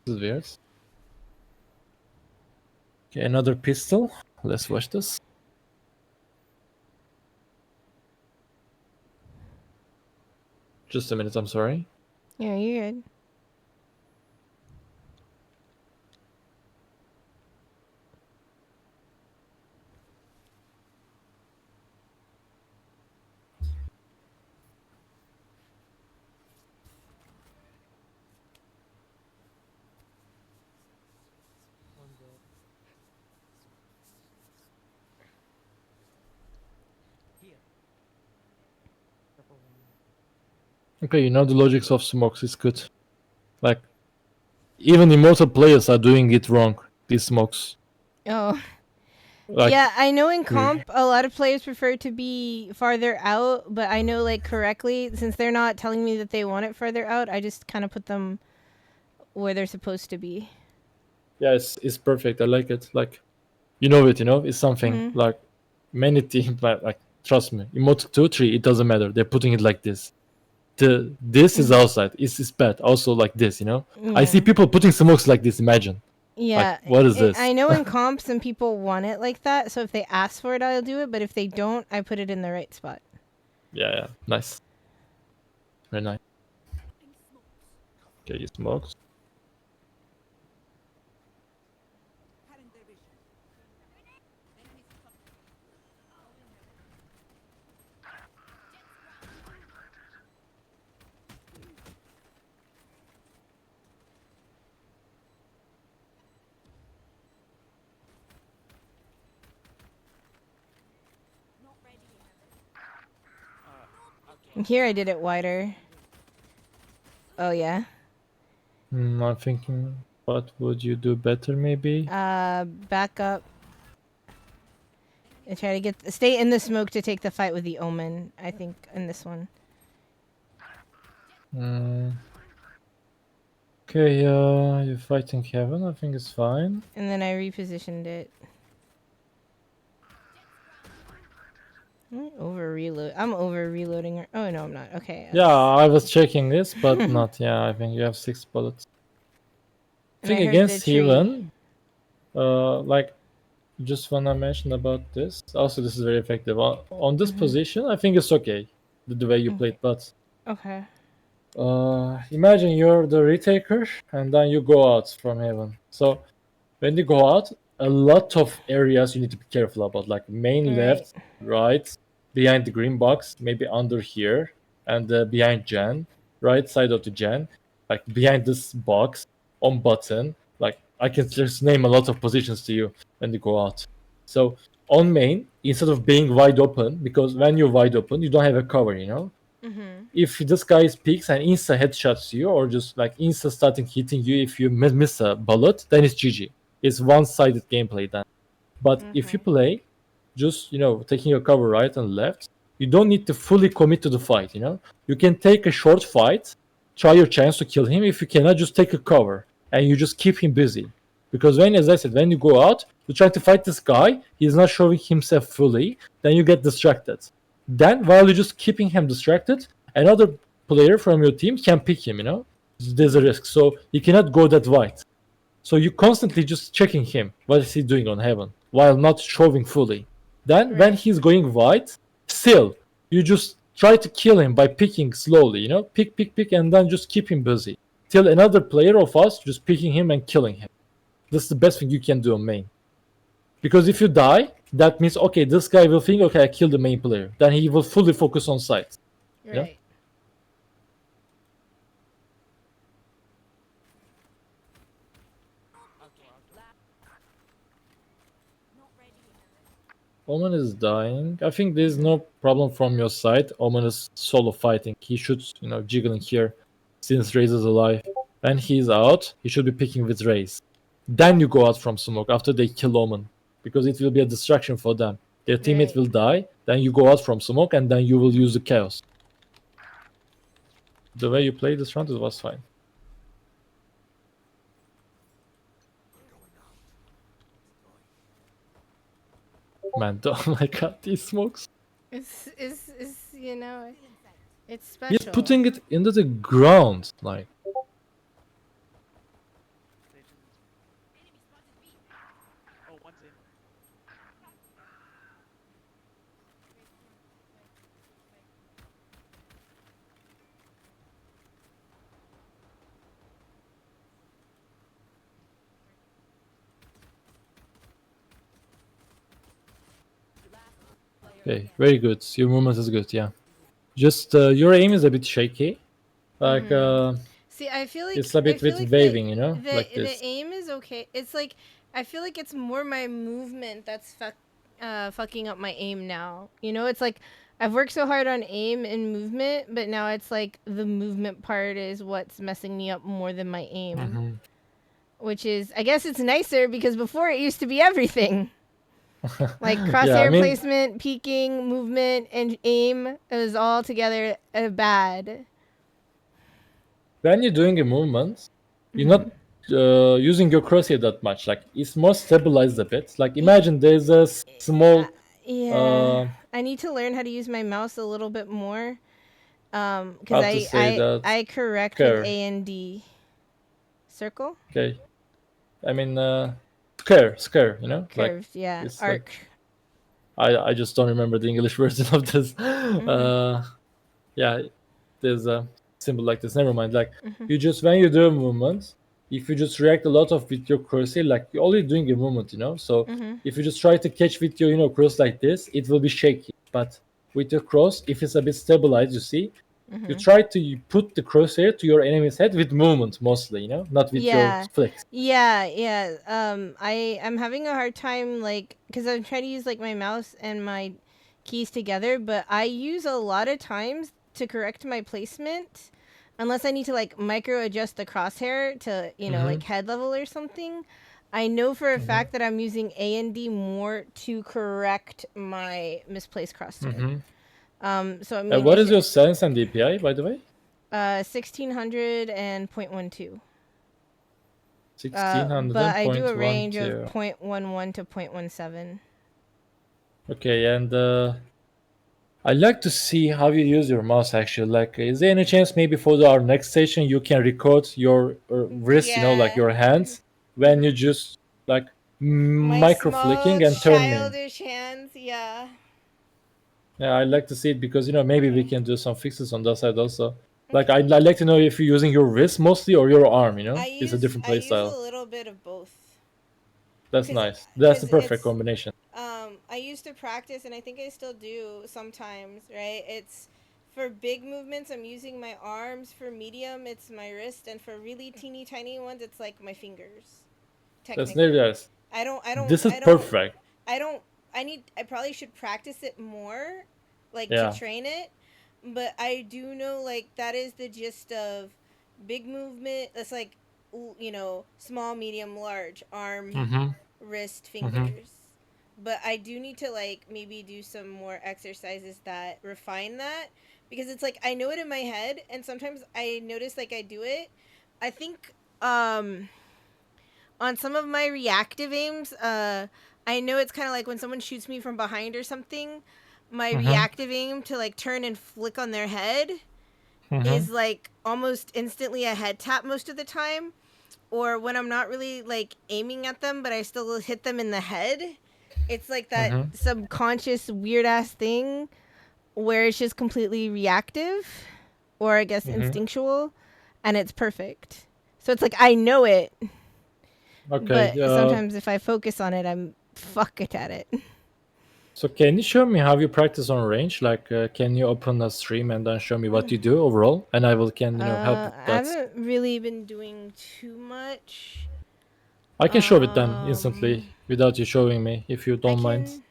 This is weird. Okay, another pistol. Let's watch this. Just a minute, I'm sorry. Yeah, you're good. Okay, you know the logics of smokes is good. Even immortal players are doing it wrong, these smokes. Oh. Yeah, I know in comp a lot of players prefer to be farther out, but I know correctly, since they're not telling me that they want it farther out, I just kind of put them where they're supposed to be. Yeah, it's perfect. I like it. It's something many teams trust me. Emote 2, 3, it doesn't matter. They're putting it like this. This is outside. It's bad. Also like this, I see people putting smokes like this, imagine. Yeah. What is this? I know in comp some people want it like that, so if they ask for it, I'll do it, but if they don't, I put it in the right spot. Yeah. Nice. Very nice. Okay, you smokes. Here I did it wider. Oh, yeah. I'm thinking, what would you do better, maybe? Back up and try to stay in the smoke to take the fight with the Omen. I think in this one. Okay, you're fighting Heaven. I think it's fine. And then I repositioned it. I'm over reloading. Oh no, I'm not. Okay. Yeah, I was checking this, but not. Yeah, I think you have 6 bullets. And I Thing heard the against tree. Heaven, like, just wanna mention about this. Also, this is very effective. On this position, I think it's okay, the way you played, but Okay. imagine you're the retaker and then you go out from Heaven. So when you go out, a lot of areas you need to be careful about, like main left, right, behind the green box, maybe under here, and behind Jan, right side of the Jan, like behind this box, on button. Like I can just name a lot of positions to you when you go out. So on main, instead of being wide open, because when you're wide open, you don't have a cover, you know. If this guy peeks and insta headshots you, or just like insta starting hitting you, if you miss a bullet, then it's GG. It's one-sided gameplay then. But if you play just, taking your cover right and left, you don't need to fully commit to the fight, you know. You can take a short fight, try your chance to kill him. If you cannot, just take a cover and you just keep him busy. Because as I said, when you go out, you try to fight this guy, he's not showing himself fully, then you get distracted. Then while you're just keeping him distracted, another player from your team can pick him, you know. There's a risk. So you cannot go that wide. So you constantly just checking him. What is he doing on Heaven? While not showing fully. Then when he's going wide, still, you just try to kill him by picking slowly, you know? Pick, and then just keep him busy. Till another player of us just picking him and killing him. This is the best thing you can do on main. Because if you die, that means, okay, this guy will think, okay, I killed the main player. Then he will fully focus on site. Right. Yeah? Omen is dying. I think there's no problem from your side. Omen is solo fighting. He should, jiggling here since Raze is alive. When he's out, he should be picking with Raze. Then you go out from smoke after they kill Omen. Because it will be a distraction for them. Their teammate will die, then you go out from smoke, and then you will use the chaos. The way you played this round, it was fine. Man, oh my god, these smokes. It's it's special. He's putting it into the ground, like. Oh, one's in. Okay, very good. Your movement is good, yeah. Just your aim is a bit shaky. Like See, I feel like it's a bit with waving, you know, like this. The aim is okay. It's like I feel like it's more my movement that's fucking up my aim now. You know, it's like I've worked so hard on aim and movement, but now it's like the movement part is what's messing me up more than my aim. Which is, I guess it's nicer because before it used to be everything. Like crosshair placement, peeking, movement, and aim. It was all together bad. When you're doing a movement, you're not using your crosshair that much. Like it's more stabilized a bit. Like imagine there's a small. I need to learn how to use my mouse a little bit more. Because I correct with A and D. Circle. Okay. I mean, square. You know, curved. Yeah. Arc. Like, I just don't remember the English version of this. Yeah, there's a symbol like this. Never mind. Like you just when you do a movement, if you just react a lot of with your cursor, like you're only doing a movement, you know. So if you just try to catch with your cross like this, it will be shaky. But with your cross, if it's a bit stabilized, you see, you try to put the crosshair to your enemy's head with movement mostly, you know, not with your flicks. Yeah. I'm having a hard time, like, because I'm trying to use like my mouse and my keys together, but I use a lot of times to correct my placement. unless I need to like micro adjust the crosshair to, you know, like head level or something, I know for a fact that I'm using A and D more to correct my misplaced crosshair. So maybe What is your sense and DPI, by the way? 1600 and 0.12. 1600 But and I do a range of 0.12. 0.11 to 0.17. Okay, and I like to see how you use your mouse actually. Like, is there any chance maybe for our next session you can record your wrist, you know, like Yeah. your hands, when you just like My micro small flicking and turning? childish hands, yeah. Yeah, I like to see it because, you know, maybe we Okay. can do some fixes on that side also. Like, Okay. I'd like to know if you're using your wrist mostly or your arm, you know? I It's a use different I play use a style. little bit of both. That's Cause, nice. That's the cause perfect it's combination. I used to practice, and I think I still do sometimes, right? It's for big movements, I'm using my arms. For medium, it's my wrist, and for really teeny tiny ones, it's like my fingers. That's Technically, very nice. I don't, I don't, This is I don't, perfect. I don't. I probably should practice it more, like to Yeah. train it. But I do know, like that is the gist of big movement. That's like, you know, small, medium, large, arm, Mm-hmm. wrist, Mm-hmm. fingers. But I do need to like maybe do some more exercises that refine that, because it's like I know it in my head, and sometimes I notice like I do it. I think on some of my reactive aims, I know it's kind of like when someone shoots me from behind or something, my Mm-hmm. reactive aim to like turn and flick on their head Mm-hmm. is like almost instantly a head tap most of the time. Or when I'm not really like aiming at them, but I still hit them in the head, it's like that Mm-hmm. subconscious weird ass thing where it's just completely reactive, or I guess Mm-hmm. instinctual, and it's perfect. So it's like I know it, Okay. but sometimes if I focus on it, I'm fuck it at it. So can you show me how you practice on range? Like, can you open a stream and then show me what you do overall, and I will can, you know, help with I that. haven't really been doing too much. I can show it then instantly Um, without you showing me if you I don't mind. can.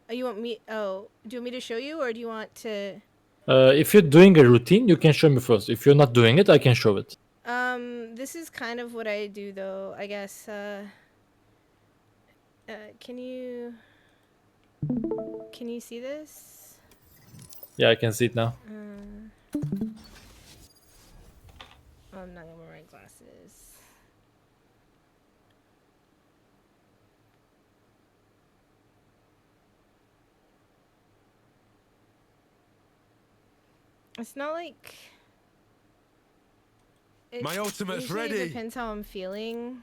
Oh, you want me? Oh, do you want me to show you, or do you want to? If you're doing a routine, you can show me first. If you're not doing it, I can show it. This is kind of what I do, though. I guess. Can you? Can you see this? Yeah, I can see it now. Oh, I'm not gonna wear my glasses. It's not like. My ultimate's usually ready. Depends how I'm feeling.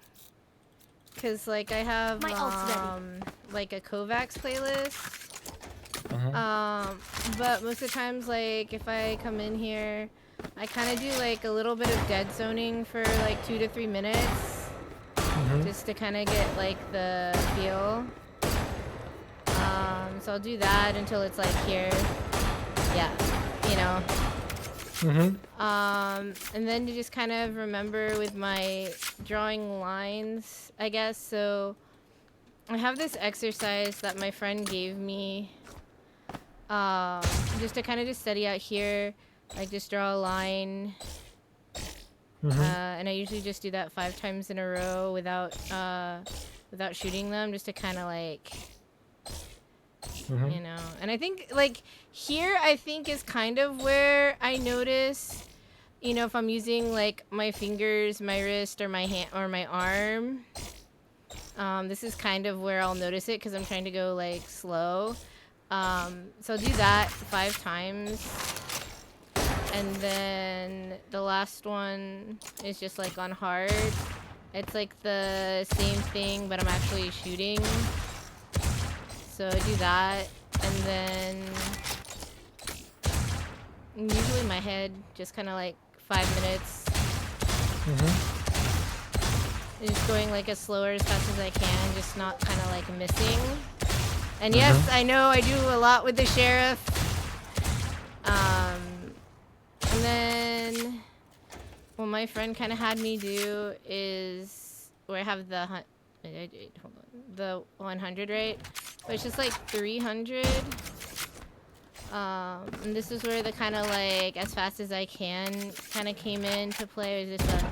Cause like I have My ult's ready. like a Kovacs playlist. Uh-huh. But most of the times, like if I come in here, I kind of do like a little bit of dead zoning for like 2 to 3 minutes, just to kind of get like the feel. So I'll do that until it's like here. Yeah, you know. And then to just kind of remember with my drawing lines, I guess. So I have this exercise that my friend gave me, just to kind of just study out here, like just draw a line. And I usually just do that 5 times in a row without shooting them, just to kind of like, you know. And I think like here, I think is kind of where I notice, you know, if I'm using like my fingers, my wrist, or my hand or my arm. This is kind of where I'll notice it because I'm trying to go like slow. So I'll do that 5 times. And then the last one is just like on hard. It's like the same thing, but I'm actually shooting. So I do that. And then usually my head, just kind of like 5 minutes. Just going like as slower as fast as I can, just not kind of like missing. And yes, I know I do a lot with the sheriff. And then what my friend kind of had me do is where I have the hold on, the 100, right? But it's just like 300. And this is where the kind of like as fast as I can kind of came into play. It was just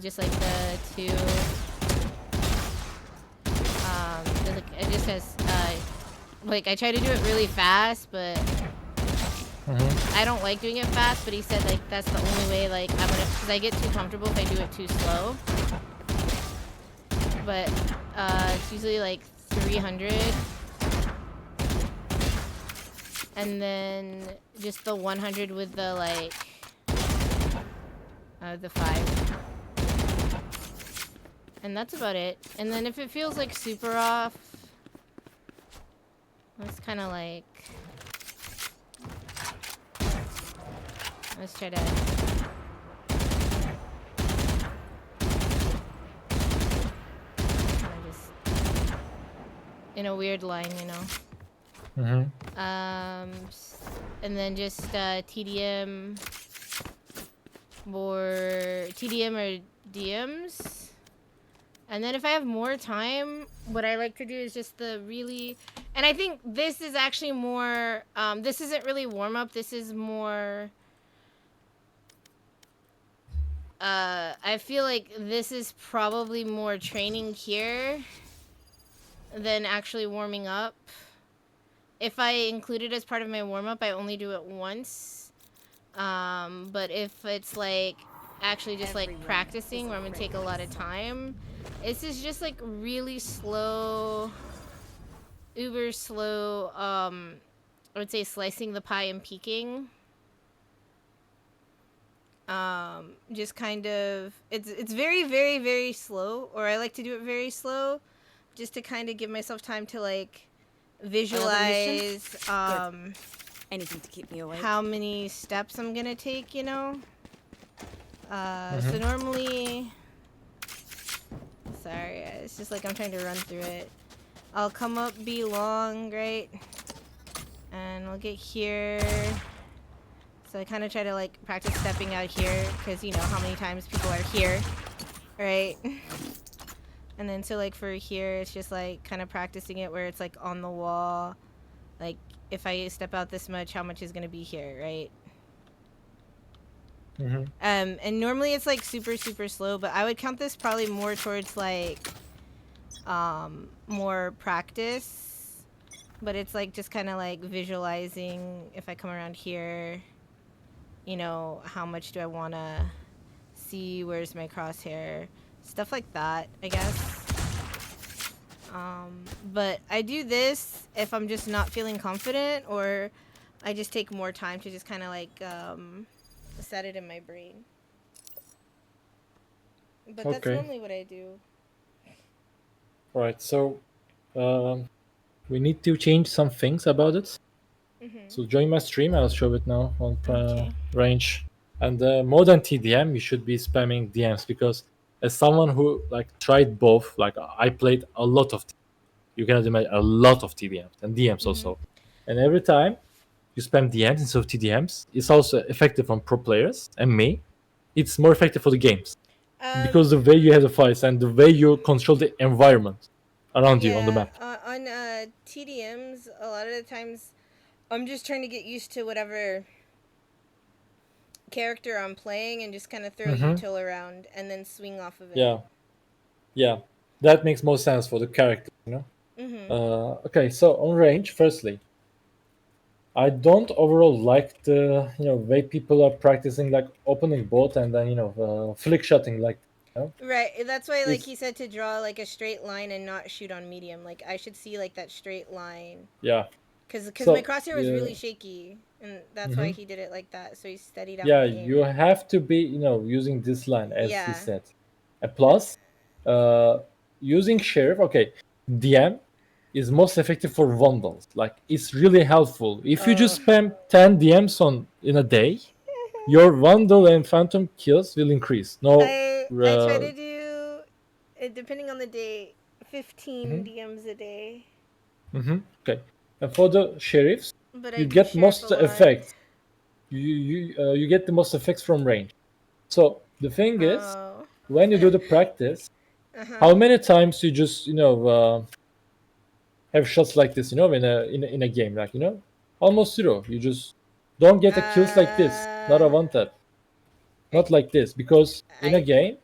just like the two. It just has like I try to do it really fast, but I don't like doing it fast. But he said like that's the only way. Like I'm gonna, because I get too comfortable if I do it too slow. But it's usually like 300. And then just the 100 with the like the 5. And that's about it. And then if it feels like super off, let's kind of like, let's try to just in a weird line, you know. And then just TDM or DMs. And then if I have more time, what I like to do is just the really, and I think this is actually more, this isn't really warm up. This is more, I feel like this is probably more training here than actually warming up. If I include it as part of my warm-up, I only do it once. But if it's like actually just like practicing where I'm gonna take a lot of time, this is just like really slow, uber slow, I would say slicing the pie and peeking. Just kind of, it's very, very, very slow, or I like to do it very slow, just to kind of give myself time to like visualize Anything to keep me awake. how many steps I'm gonna take, you know. So normally, sorry, it's just like I'm trying to run through it. I'll come up, be long, right, and we'll get here. So I kind of try to like practice stepping out here, because you know how many times people are here, right? And then so like for here, it's just like kind of practicing it where it's like on the wall. Like if I step out this much, how much is going to be here, right? And normally it's like super, super slow, but I would count this probably more towards like more practice. But it's like just kind of like visualizing if I come around here, you know, how much do I want to see? Where's my crosshair? Stuff like that, I guess. But I do this if I'm just not feeling confident, or I just take more time to just kind of like set it in my brain. But that's Okay. normally what I do. Right. So we need to change some things about it. So join my stream. I'll show it now on Okay. range. And more than TDM, you should be spamming DMs, because as someone who like tried both, like I played a lot of, you can imagine a lot of TDMs and DMs also, and every time you spam DMs instead of TDMs, it's also effective on pro players and me. It's more effective for the games because the way you have the fights and the way you control the environment around you on the map. On TDMs, a lot of the times, I'm just trying to get used to whatever character I'm playing and just kind of throw util around and then swing off of it. Yeah, that makes more sense for the character, you know. Okay, so on range, firstly, I don't overall like the way people are practicing like opening bolt and then flick shotting like. Right, that's why like he said to draw like a straight line and not shoot on medium. Like I should see like that straight line. Yeah. Because So, my crosshair was really shaky, and that's why he did it like that. So he steadied out. Yeah, my aim. you have to be using this line as he Yeah. said. And plus, using sheriff. Okay, DM is most effective for vandals. Like it's really helpful. If you just spam 10 DMs in a day, your vandal and phantom kills will increase. I try to do, depending on the day, 15 DMs a day. Okay, and for the sheriffs, But you get most effects. You get the most effects from range. So the thing is, when you do the practice, how many times you just have shots like this, in a game, like Almost zero. You just don't get a kills like this. Not a one tap. Not like this, because in a game.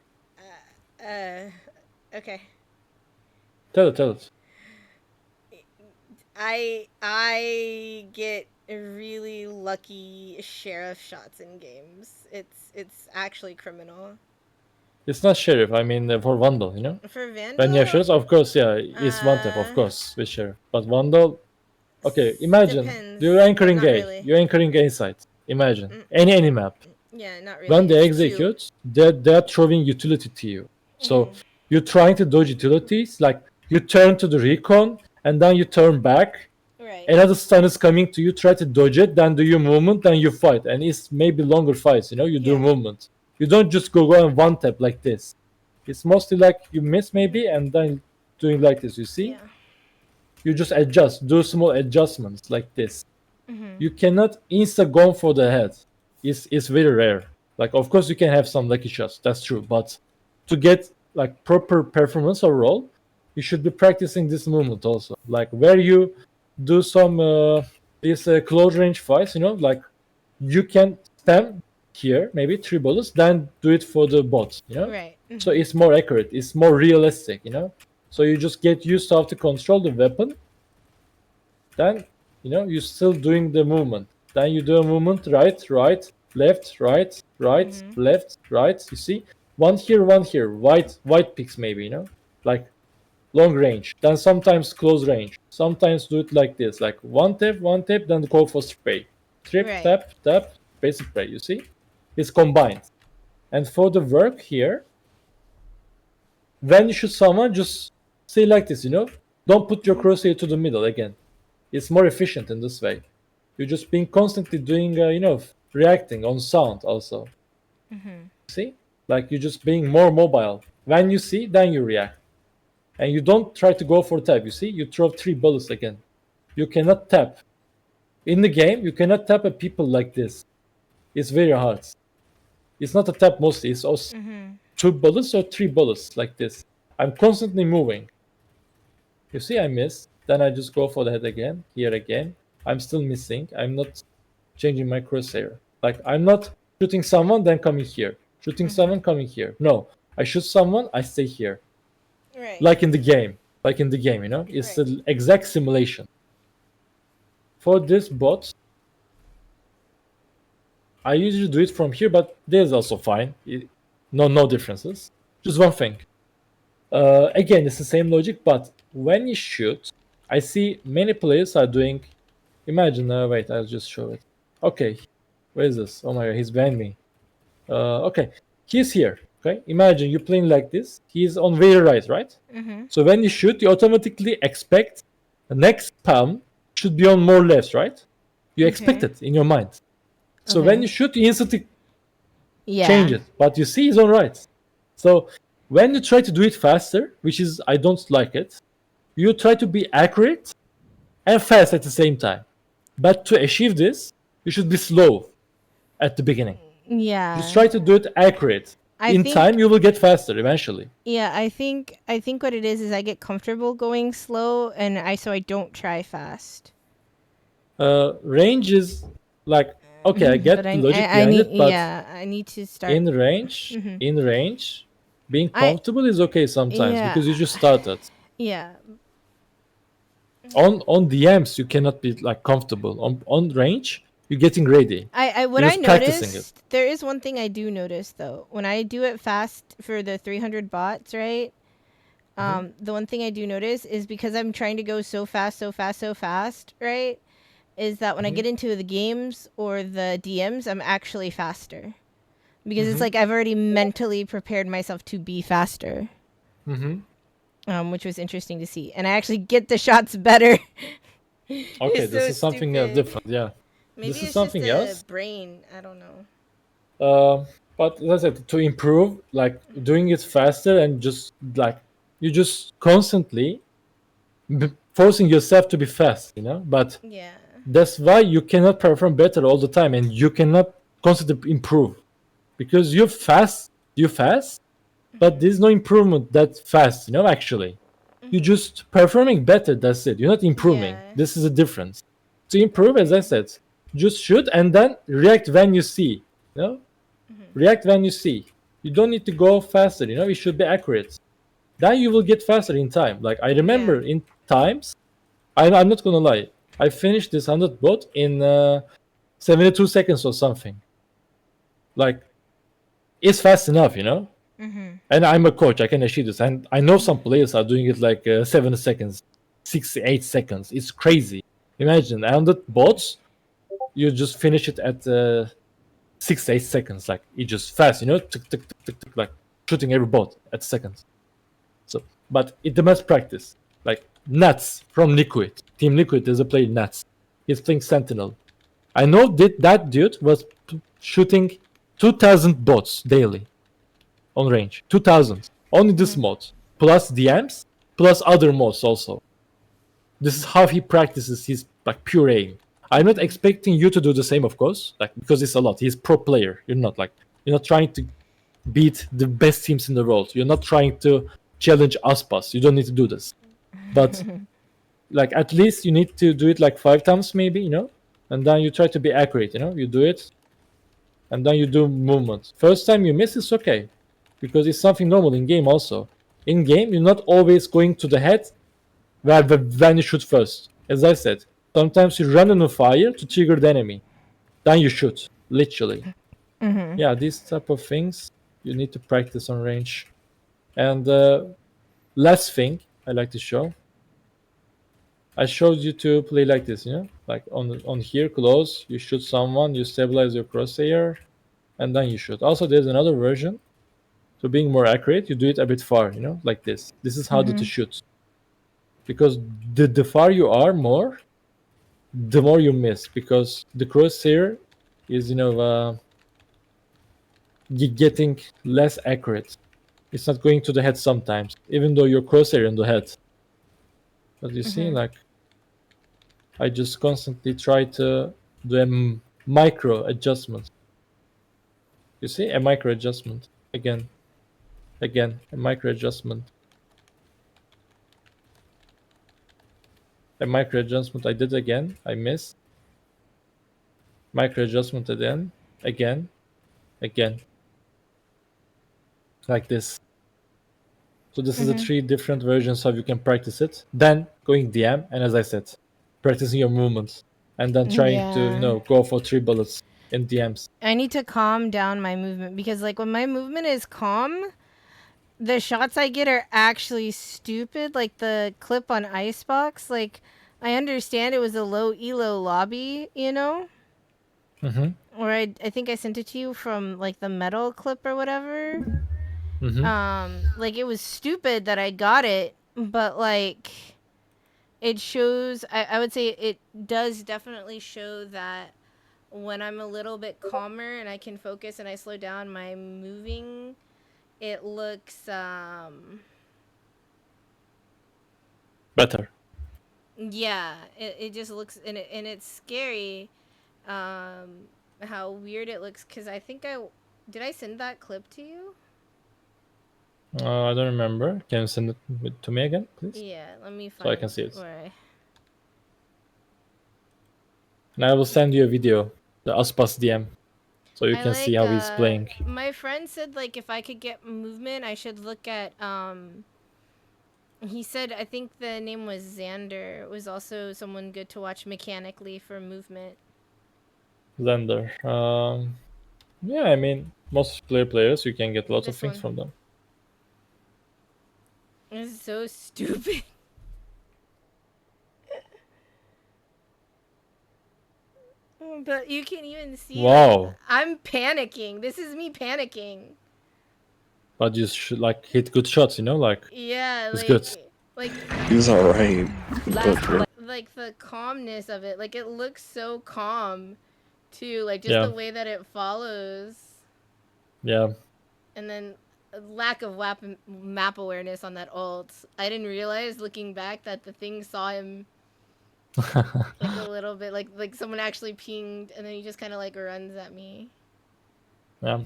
Okay. Tell it. I get really lucky sheriff shots in games. It's actually criminal. It's not sheriff. I mean, for vandal, For Vandal, when you have sheriff, of course, yeah, it's one tap, of course, with sheriff. But vandal, okay. Imagine depends, you're but anchoring not A. really. You're anchoring A side. Imagine any map. Yeah, not really. When they It's two. execute, they're throwing utility to you. So you're trying to dodge utilities, like you turn to the recon and then you turn back. Right. Another stun is coming to you, try to dodge it, then do your movement, then you fight. And it's maybe longer fights, you do movement. You don't just go and one tap like this. It's mostly like you miss maybe and then doing like this, you see? Yeah. You just adjust, do small adjustments like this. You cannot insta go for the head. It's very rare. Like, of course you can have some lucky shots, that's true, but to get like proper performance overall, you should be practicing this movement also. Like where you do some these close range fights, like you can spam here maybe 3 bullets, then do it for the bot, Right. So it's more accurate, it's more realistic, so you just get used to how to control the weapon. Then you're still doing the movement. Then you do a movement, right, left, right, left, right. You see, one here, white picks maybe, like long range. Then sometimes close range. Sometimes do it like this, like one tap, then go for spray, trip, Right. tap, basic spray. You see, it's combined. And for the work here, when you shoot someone, just say like this, don't put your crosshair to the middle again. It's more efficient in this way. You're just being constantly doing, reacting on sound also. See? Like you're just being more mobile. When you see, then you react. And you don't try to go for tap, you see? You throw 3 bullets again. You cannot tap. In the game, you cannot tap at people like this. It's very hard. It's not a tap mostly, it's also 2 bullets or 3 bullets like this. I'm constantly moving. You see, I miss. Then I just go for the head again, here again. I'm still missing. I'm not changing my crosshair. Like, I'm not shooting someone, then coming here. Shooting someone, coming here. No. I shoot someone, I stay here. Right. Like in the game. It's Right. the exact simulation. For this bot, I usually do it from here, but there's also fine. No differences. Just one thing. Again, it's the same logic, but when you shoot, I see many players are doing. Imagine, wait, I'll just show it. Okay, where is this? Oh my god, he's behind me. Okay, he's here. Okay, imagine you're playing like this. He's on very right? So when you shoot, you automatically expect the next spam should be on more left, right? You expect it in your mind. So when you shoot, you instantly change it. But you see, he's on right. So when you try to do it faster, which is I don't like it, you try to be accurate and fast at the same time. But to achieve this, you should be slow at the beginning. Yeah. Just try to do it accurate. In time, you will get faster eventually. Yeah, I think what it is I get comfortable going slow, and so I don't try fast. Range is like, okay, I get But the logic behind it, but I need to start. in range, being comfortable is okay sometimes because you just started. Yeah. On DMs, you cannot be like comfortable. On range, you're getting ready. What You're I just practicing noticed, there is one thing I do notice though. When I do it fast for the 300 bots, right? The one thing I do notice is because I'm trying to go so fast, right? Is that when I get into the games or the DMs, I'm actually faster. Because it's like I've already mentally prepared myself to be faster. Which was interesting to see. And I actually get the shots better. Okay, this is something different, yeah. Maybe this is it's something just a else. brain. I don't know. But as I said, to improve, like doing it faster and just like you just constantly forcing yourself to be fast, But Yeah. that's why you cannot perform better all the time, and you cannot constantly improve because you're fast, but there's no improvement that fast, actually. You're just performing better. That's it. You're not improving. Yeah. This is a difference. to improve, as I said, just shoot and then react when you see. You know, react when you see. You don't need to go faster. You know, you should be accurate. Then you will get faster in time. Like I remember in times, I'm not gonna lie. I finished this 100 bot in 72 seconds or something. Like it's fast enough, you know. And I'm a coach. I can achieve this. And I know some players are doing it like 7 seconds, 6, 8 seconds. It's crazy. Imagine 100 bots, you just finish it at 6, 8 seconds. Like it's just fast, you know, tick, tick, tick, tick, tick, like shooting every bot at seconds. So, but it demands practice. Like Nuts from Liquid. Team Liquid is a player Nuts. He's playing Sentinel. I know that dude was shooting 2,000 bots daily on range. 2,000. Only this mod. Plus DMs, plus other mods also. This is how he practices his like pure aim. I'm not expecting you to do the same, of course, like because it's a lot. He's pro player. You're not trying to beat the best teams in the world. You're not trying to challenge Aspas. You don't need to do this. But like at least you need to do it like 5 times maybe, you know? And then you try to be accurate, you know? You do it and then you do movement. First time you miss, it's okay. Because it's something normal in game also. In game, you're not always going to the head when you shoot first. As I said, sometimes you run on a fire to trigger the enemy. Then you shoot, literally. Yeah, these type of things you need to practice on range. And last thing I like to show. I showed you to play like this, you know? Like on here, close, you shoot someone, you stabilize your crosshair, and then you shoot. Also, there's another version. So being more accurate, you do it a bit far, you know, like this. This is how to shoot. Because the far you are more, the more you miss. Because the crosshair is, you know, getting less accurate. It's not going to the head sometimes, even though your crosshair in the head. But you see, like, I just constantly try to do a micro adjustment. You see, a micro adjustment again. Again, a micro adjustment. A micro adjustment I did again. I missed. Micro adjustment again. Again. Like this. So this is the 3 different versions how you can practice it. Then going DM, and as I said, practicing your movements. And then trying to, you know, go for 3 bullets in DMs. I need to calm down my movement because, like, when my movement is calm, the shots I get are actually stupid. Like the clip on Icebox, like, I understand it was a low elo lobby, you know? Or I think I sent it to you from, like, the metal clip or whatever. Like, it was stupid that I got it, but, like, it shows, I would say it does definitely show that when I'm a little bit calmer and I can focus and I slow down my moving, it looks Better. yeah, it just looks, and it's scary how weird it looks, because I think did I send that clip to you? I don't remember. Can you send it to me again, please? Yeah, let me find So I can see it. where And I will send you a video, the Aspas DM, so you can see how he's playing. My friend said, like, if I could get movement, I should look at he said, I think the name was Xander, was also someone good to watch mechanically for movement. Xander. Yeah, I mean, most players, you can get lots of This things one. from them. This is so stupid. But you can even see, Wow. like, I'm panicking. This is me panicking. But you should, like, hit good shots, you know? Like, Yeah, it's like, good. like, He's alright. But like the calmness of it. Like, it looks so calm, too. Like, just Yeah. the way that it follows. Yeah. And then a lack of map awareness on that ult. I didn't realize, looking back, that the thing saw him like a little bit, like someone actually pinged, and then he just kind of like runs at me. Yeah.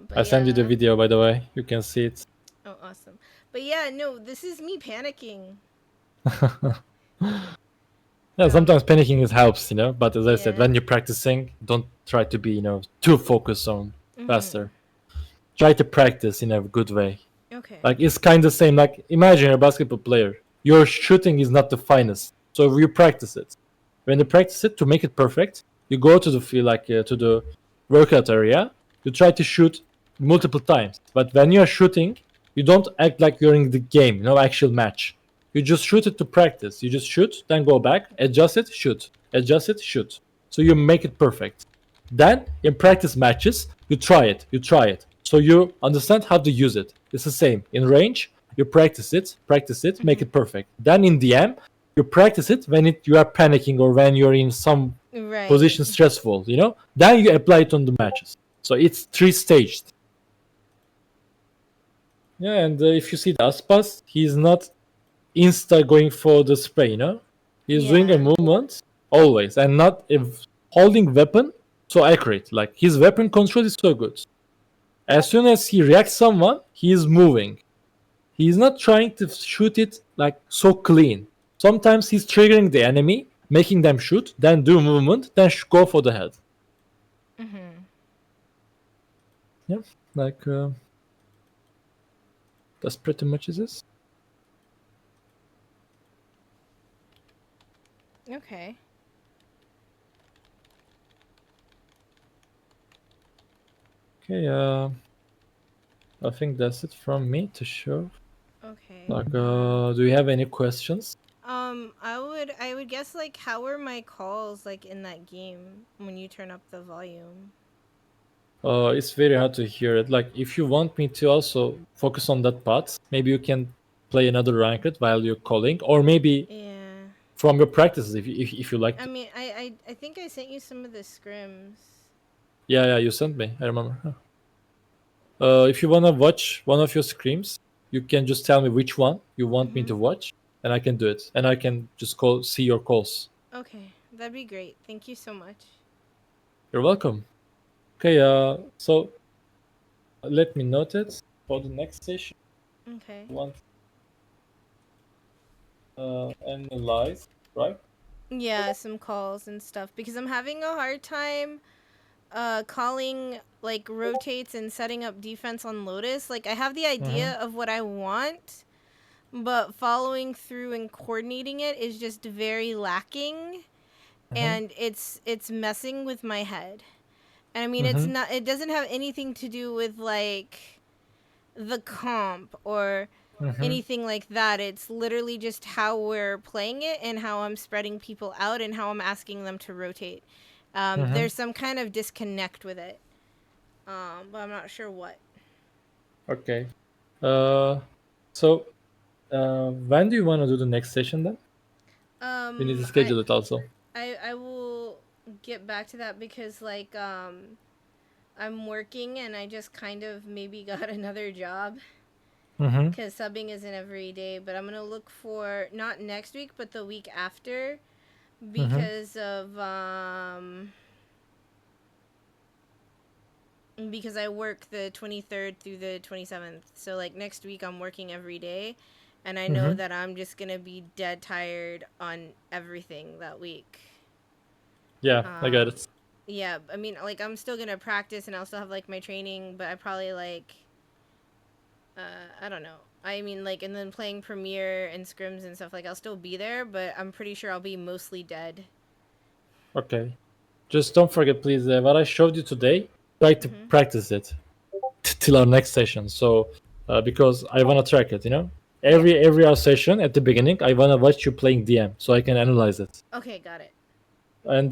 But I sent you the yeah. video, by the way. You can see it. Oh, awesome. But yeah, no, this is me panicking. Yeah, sometimes panicking helps, but as I said, Yeah. when you're practicing, don't try to be, too focused on faster. Try to practice in a good way. Okay. Like, it's kind of same. Like, imagine you're a basketball player. Your shooting is not the finest, so you practice it. When you practice it to make it perfect, you go to the field, like to the workout area. You try to shoot multiple times. But when you're shooting, you don't act like you're in the game, no actual match. You just shoot it to practice. You just shoot, then go back, adjust it, shoot, adjust it, shoot. So you make it perfect. Then in practice matches, you try it. So you understand how to use it. It's the same. In range, you practice it, make it perfect. Then in DM, you practice it when you are panicking or when you're in some Right. position stressful, Then you apply it on the matches. So it's 3-staged. Yeah, and if you see the Aspas, he's not insta going for the spray, He's doing a movement always and not holding weapon so accurate. Like, his weapon control is so good. As soon as he reacts someone, he is moving. He's not trying to shoot it like so clean. Sometimes he's triggering the enemy, making them shoot, then do movement, then go for the head. Yeah, like that's pretty much it. Okay. Okay, I think that's it from me to show. Okay. Like, do you have any questions? I would guess, like, how are my calls, like, in that game when you turn up the volume? It's very hard to hear it. Like, if you want me to also focus on that part, maybe you can play another ranked while you're calling, or maybe Yeah. from your practices, if you like. I mean, I think I sent you some of the scrims. Yeah, you sent me. I remember. If you wanna watch one of your screams, you can just tell me which one you want me to watch, and I can do it. And I can just see your calls. Okay, that'd be great. Thank you so much. You're welcome. Okay, so let me note it for the next session. Okay. Want analyze, right? Yeah, some calls and stuff because I'm having a hard time calling like rotates and setting up defense on Lotus. Like, I have the idea of what I want, but following through and coordinating it is just very lacking, and it's messing with my head. And I mean, it doesn't have anything to do with like the comp or anything like that. It's literally just how we're playing it and how I'm spreading people out and how I'm asking them to rotate. There's some kind of disconnect with it, but I'm not sure what. Okay. So when do you want to do the next session then? We need to schedule it also. I will get back to that because like I'm working and I just kind of maybe got another job because subbing isn't every day, but I'm gonna look for not next week but the week after because of because I work the 23rd through the 27th. So like next week I'm working every day, and I know that I'm just gonna be dead tired on everything that week. Yeah, I got it. Yeah, I mean, like, I'm still gonna practice and I'll still have like my training, but I probably like I don't know. I mean, like, and then playing Premiere and scrims and stuff, like, I'll still be there, but I'm pretty sure I'll be mostly dead. Okay. Just don't forget, please, what I showed you today. Try to practice it till our next session. So, because I wanna track it, every our session at the beginning, I wanna watch you playing DM so I can analyze it. Okay, got it. And